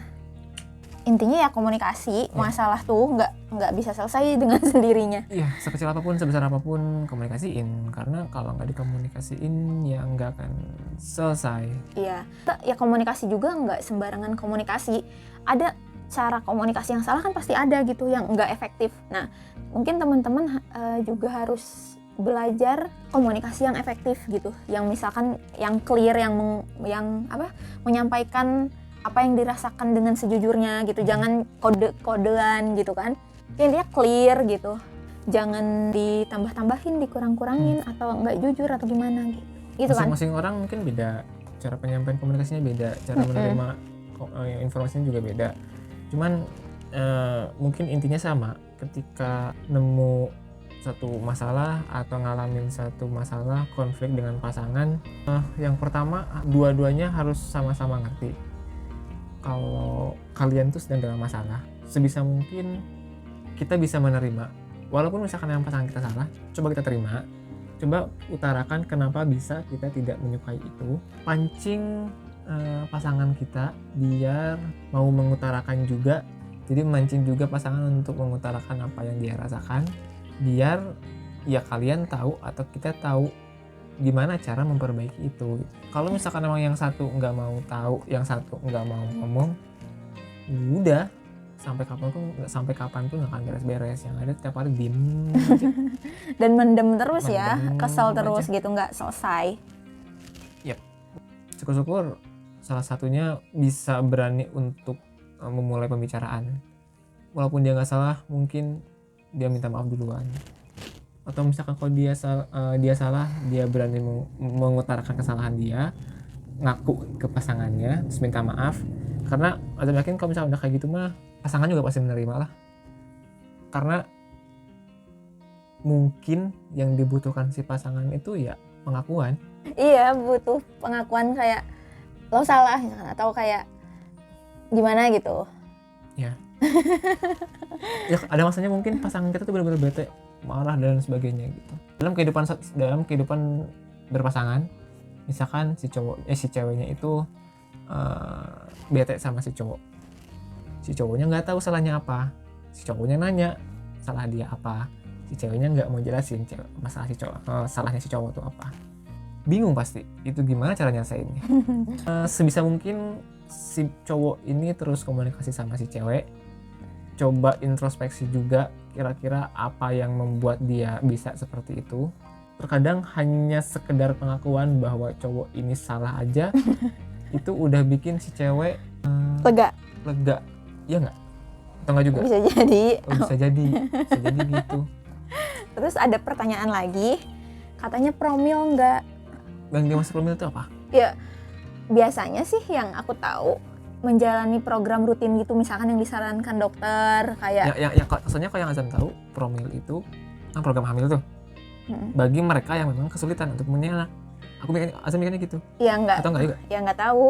Intinya ya komunikasi. Masalah tuh nggak bisa selesai dengan sendirinya. Iya, sekecil apapun, sebesar apapun komunikasiin. Karena kalau nggak dikomunikasiin ya nggak akan selesai. Iya. Ya komunikasi juga nggak sembarangan komunikasi. Ada cara komunikasi yang salah kan pasti ada gitu yang nggak efektif. Nah mungkin teman-teman juga harus belajar komunikasi yang efektif gitu, yang misalkan yang clear, yang menyampaikan apa yang dirasakan dengan sejujurnya gitu, jangan kode-kodean gitu kan, intinya clear gitu, jangan ditambah-tambahin, dikurang-kurangin atau nggak jujur atau gimana gitu kan. Masing-masing orang mungkin beda, cara penyampaian komunikasinya beda, cara menerima informasinya juga beda, cuman mungkin intinya sama. Ketika nemu satu masalah atau ngalamin satu masalah konflik dengan pasangan, yang pertama dua-duanya harus sama-sama ngerti kalau kalian tuh sedang dalam masalah. Sebisa mungkin kita bisa menerima, walaupun misalkan yang pasangan kita salah, coba kita terima, coba utarakan kenapa bisa kita tidak menyukai itu, pancing pasangan kita biar mau mengutarakan juga. Jadi mancing juga pasangan untuk mengutarakan apa yang dia rasakan, biar ya kalian tahu atau kita tahu gimana cara memperbaiki itu. Kalau misalkan memang yang satu nggak mau tahu, yang satu nggak mau ngomong, udah sampai kapan pun nggak akan beres-beres. Yang ada tiap hari diem dan mendem terus ya, kesel terus gitu, nggak selesai. Yep. Syukur-syukur salah satunya bisa berani untuk memulai pembicaraan, walaupun dia nggak salah, mungkin dia minta maaf duluan, atau misalkan kalau dia salah, dia berani mengutarakan kesalahan dia, ngaku ke pasangannya, terus minta maaf. Karena ada yakin kalau misalnya udah kayak gitu mah pasangan juga pasti menerima lah, karena mungkin yang dibutuhkan si pasangan itu ya pengakuan. Iya, butuh pengakuan kayak lo salah atau kayak gimana gitu. Ya. Ya ada masanya mungkin pasangan kita tuh benar-benar bete, marah dan sebagainya gitu. Dalam kehidupan berpasangan, misalkan si ceweknya itu bete sama si cowok. Si cowoknya nggak tahu salahnya apa. Si cowoknya nanya salah dia apa. Si ceweknya nggak mau jelasin masalah salahnya si cowok itu apa. Bingung pasti. Itu gimana cara nyelesainnya? Sebisa mungkin si cowok ini terus komunikasi sama si cewek, coba introspeksi juga kira-kira apa yang membuat dia bisa seperti itu. Terkadang hanya sekedar pengakuan bahwa cowok ini salah aja itu udah bikin si cewek lega, ya nggak? Atau nggak juga? Bisa jadi. Bisa jadi gitu. Terus ada pertanyaan lagi, katanya promil nggak? Yang dimaksud promil itu apa? Ya biasanya sih yang aku tahu menjalani program rutin gitu, misalkan yang disarankan dokter kayak soalnya kalau yang Azam tahu, promil itu kan program hamil tuh bagi mereka yang memang kesulitan untuk punya anak. Azam mikirnya gitu. Ya enggak. Atau enggak juga? Ya enggak tahu.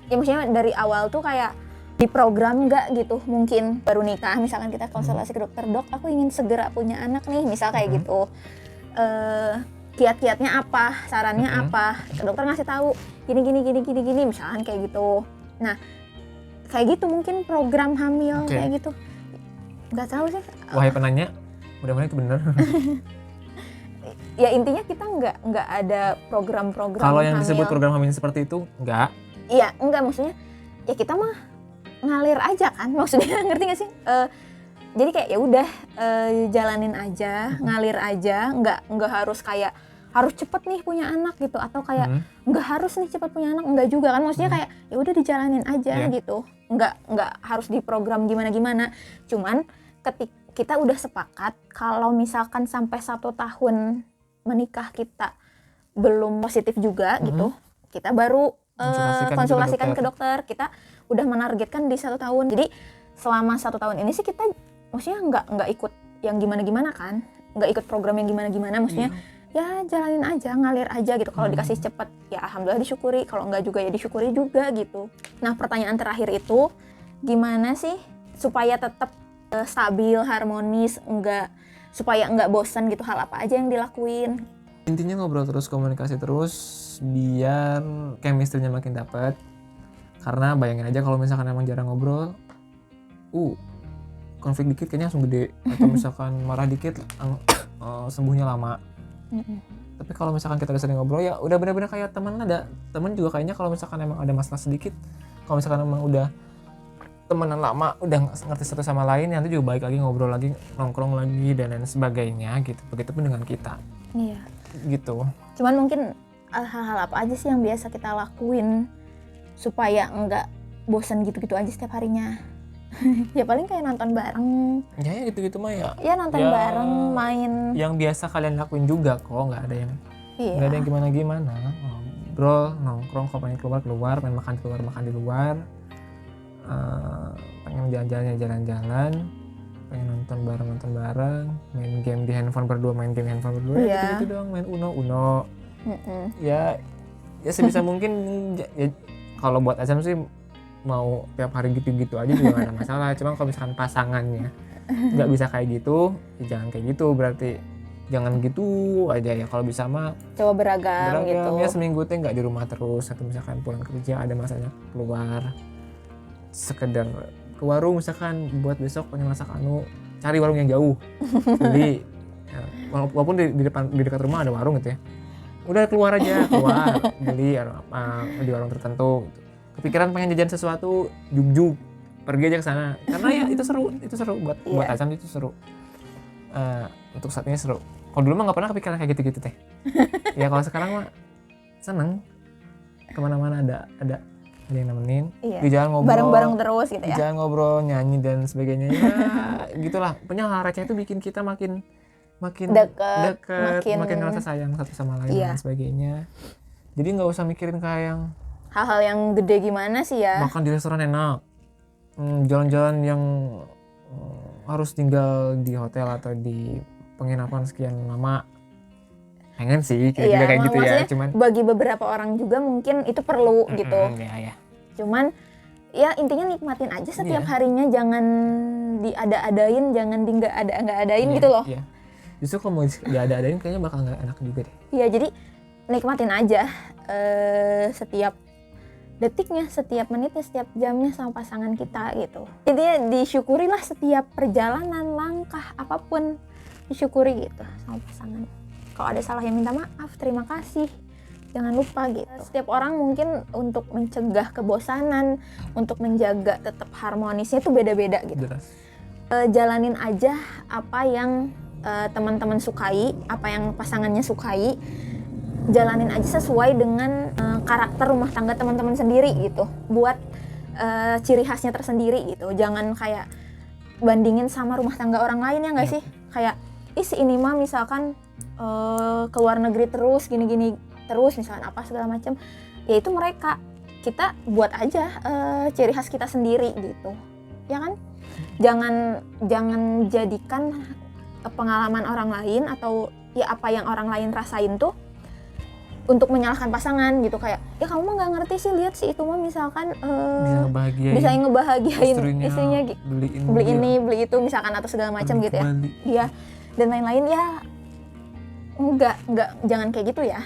Ya maksudnya dari awal tuh kayak di program enggak gitu, mungkin baru nikah misalkan kita konsultasi ke dokter, dok aku ingin segera punya anak nih, misal kayak gitu. Kiat-kiatnya apa, sarannya apa, dokter ngasih tahu gini misalkan kayak gitu. Nah kayak gitu mungkin program hamil kayak gitu, nggak tahu sih. Wahai penanya, mudah-mudahan itu benar. ya intinya kita nggak ada program-program Kalau yang hamil. disebut program hamil seperti itu enggak. Iya, enggak, maksudnya ya kita mah ngalir aja kan, maksudnya ngerti gak sih? Jadi kayak ya udah jalanin aja, ngalir aja, nggak harus kayak harus cepet nih punya anak gitu, atau kayak nggak harus nih cepet punya anak, enggak juga kan, maksudnya kayak ya udah dijalanin aja gitu, nggak harus diprogram gimana, cuman ketika kita udah sepakat kalau misalkan sampai 1 tahun menikah kita belum positif juga gitu, kita baru konsultasikan ke dokter. Kita udah menargetkan di 1 tahun. Jadi selama 1 tahun ini sih kita maksudnya nggak ikut yang gimana kan, nggak ikut program yang gimana, maksudnya ya jalanin aja, ngalir aja gitu. Kalau dikasih cepet ya alhamdulillah disyukuri, kalau enggak juga ya disyukuri juga gitu. Nah, pertanyaan terakhir itu gimana sih supaya tetap stabil, harmonis, supaya enggak bosan gitu, hal apa aja yang dilakuin? Intinya ngobrol terus, komunikasi terus, biar chemistry-nya makin dapet. Karena bayangin aja kalau misalkan emang jarang ngobrol, konflik dikit kayaknya langsung gede, atau misalkan marah dikit sembuhnya lama. Tapi kalau misalkan kita udah sering ngobrol, ya udah benar-benar kayak teman juga kayaknya. Kalau misalkan emang ada masalah sedikit, kalau misalkan emang udah temenan lama, udah ngerti satu sama lain, nanti juga balik lagi ngobrol lagi, nongkrong lagi dan lain sebagainya gitu. Begitupun dengan kita. Iya. Gitu. Cuman mungkin hal-hal apa aja sih yang biasa kita lakuin supaya enggak bosan gitu-gitu aja setiap harinya? Ya paling kayak nonton bareng. Ya gitu-gitu mah ya. Ya nonton bareng, main. Yang biasa kalian lakuin juga kok, nggak ada yang gimana-gimana. Ngobrol, nongkrong, kalau pengen keluar, main makan di luar. Pengen jalan-jalan, pengen nonton bareng, main game di handphone berdua, gitu doang, main Uno. Ya sebisa mungkin ya, kalau buat Azam sih mau tiap hari gitu-gitu aja juga gak ada masalah. Cuma kalau misalkan pasangannya nggak bisa kayak gitu, ya jangan kayak gitu, berarti jangan gitu aja ya. Kalau bisa mah coba beragam gitu ya, seminggu teh nggak di rumah terus, atau misalkan pulang kerja ada masanya keluar, sekedar ke warung misalkan buat besok pengen masak cari warung yang jauh beli ya, walaupun di dekat rumah ada warung gitu ya, udah keluar beli di warung tertentu gitu. Kepikiran pengen jajan sesuatu, jug pergi aja ke sana, karena ya itu seru buat Azam, itu seru. Untuk saat ini seru. Kalau dulu mah nggak pernah kepikiran kayak gitu teh. Ya kalau sekarang mah seneng, kemana-mana ada yang nemenin, di jalan ngobrol bareng-bareng terus gitu ya, di jalan ngobrol, nyanyi dan sebagainya ya. Gitulah, punya hal receh itu bikin kita makin dekat, makin ngerasa sayang satu sama lain dan sebagainya. Jadi nggak usah mikirin kayak yang hal-hal yang gede gimana sih ya, makan di restoran enak, jalan-jalan yang harus tinggal di hotel atau di penginapan sekian lama. Pengen sih kira-kira kayak gitu ya, cuman bagi beberapa orang juga mungkin itu perlu gitu. Ya. Cuman ya intinya nikmatin aja setiap harinya, jangan diada-adain, jangan di nggak adain gitu loh. Iya. Justru kalau mau diada-adain kayaknya bakal nggak enak juga deh. Iya, jadi nikmatin aja setiap detiknya, setiap menitnya, setiap jamnya sama pasangan kita gitu. Intinya disyukurilah setiap perjalanan, langkah apapun disyukuri gitu sama pasangan. Kalau ada salah yang minta maaf, terima kasih, jangan lupa gitu. Setiap orang mungkin untuk mencegah kebosanan, untuk menjaga tetap harmonisnya itu beda-beda gitu. Jalanin aja apa yang teman-teman sukai, apa yang pasangannya sukai, jalanin aja sesuai dengan karakter rumah tangga teman-teman sendiri gitu, buat ciri khasnya tersendiri gitu. Jangan kayak bandingin sama rumah tangga orang lain, ya nggak sih? Kayak si ini mah misalkan ke luar negeri terus gini-gini terus misalkan apa segala macam, ya itu mereka. Kita buat aja ciri khas kita sendiri gitu, ya kan? Jangan jadikan pengalaman orang lain atau ya apa yang orang lain rasain tuh untuk menyalahkan pasangan gitu. Kayak ya kamu mah nggak ngerti sih, lihat sih itu mah misalkan bisa ngebahagiain istrinya, beli ini beli itu misalkan atau segala macam gitu ya. Iya, dan lain-lain ya. Enggak, jangan kayak gitu ya.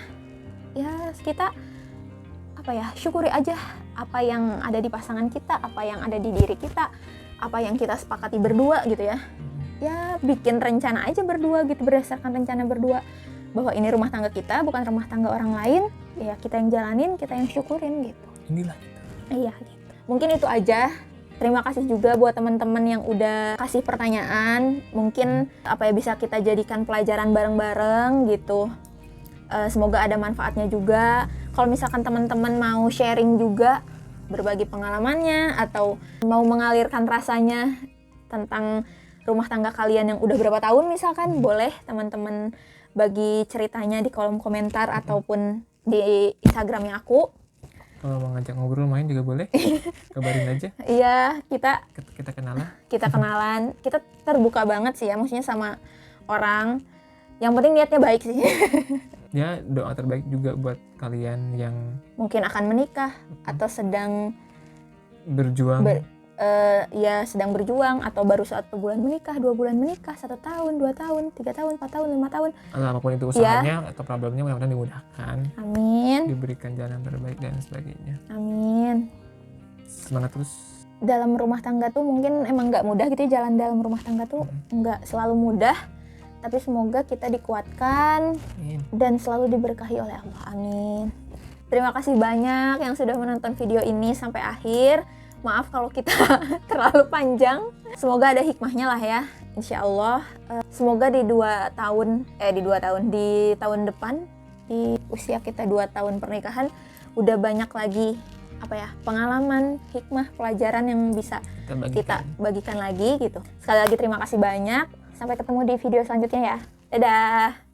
Ya kita syukuri aja apa yang ada di pasangan kita, apa yang ada di diri kita, apa yang kita sepakati berdua gitu ya. Ya bikin rencana aja berdua gitu, berdasarkan rencana berdua. bahwa ini rumah tangga kita, bukan rumah tangga orang lain. Ya kita yang jalanin, kita yang syukurin gitu. Inilah kita. Iya gitu. Mungkin itu aja. Terima kasih juga buat teman-teman yang udah kasih pertanyaan. Mungkin bisa kita jadikan pelajaran bareng-bareng gitu. Semoga ada manfaatnya juga. Kalau misalkan teman-teman mau sharing juga, berbagi pengalamannya atau mau mengalirkan rasanya tentang rumah tangga kalian yang udah berapa tahun misalkan, boleh teman-teman bagi ceritanya di kolom komentar ataupun di Instagramnya aku. Kalau mau ngajak ngobrol main juga boleh, kabarin aja. Iya, kita kenalan. Kita kenalan, kita terbuka banget sih ya, maksudnya sama orang. Yang penting niatnya baik sih. Ya, doa terbaik juga buat kalian yang mungkin akan menikah atau sedang berjuang. Sedang berjuang atau baru 1 bulan menikah, 2 bulan menikah, 1 tahun, 2 tahun, 3 tahun, 4 tahun, 5 tahun. Apapun itu usahanya atau problemnya, mudah-mudahan dimudahkan. Amin. Diberikan jalan terbaik dan sebagainya. Amin. Semangat terus. Dalam rumah tangga tuh mungkin emang nggak mudah gitu ya, jalan dalam rumah tangga tuh nggak selalu mudah. Tapi semoga kita dikuatkan dan selalu diberkahi oleh Allah. Amin. Terima kasih banyak yang sudah menonton video ini sampai akhir. Maaf kalau kita terlalu panjang. Semoga ada hikmahnya lah ya, insya Allah. Semoga di tahun depan, di usia kita 2 tahun pernikahan, udah banyak lagi pengalaman, hikmah, pelajaran yang bisa kita bagikan lagi gitu. Sekali lagi terima kasih banyak. Sampai ketemu di video selanjutnya ya. Dadah.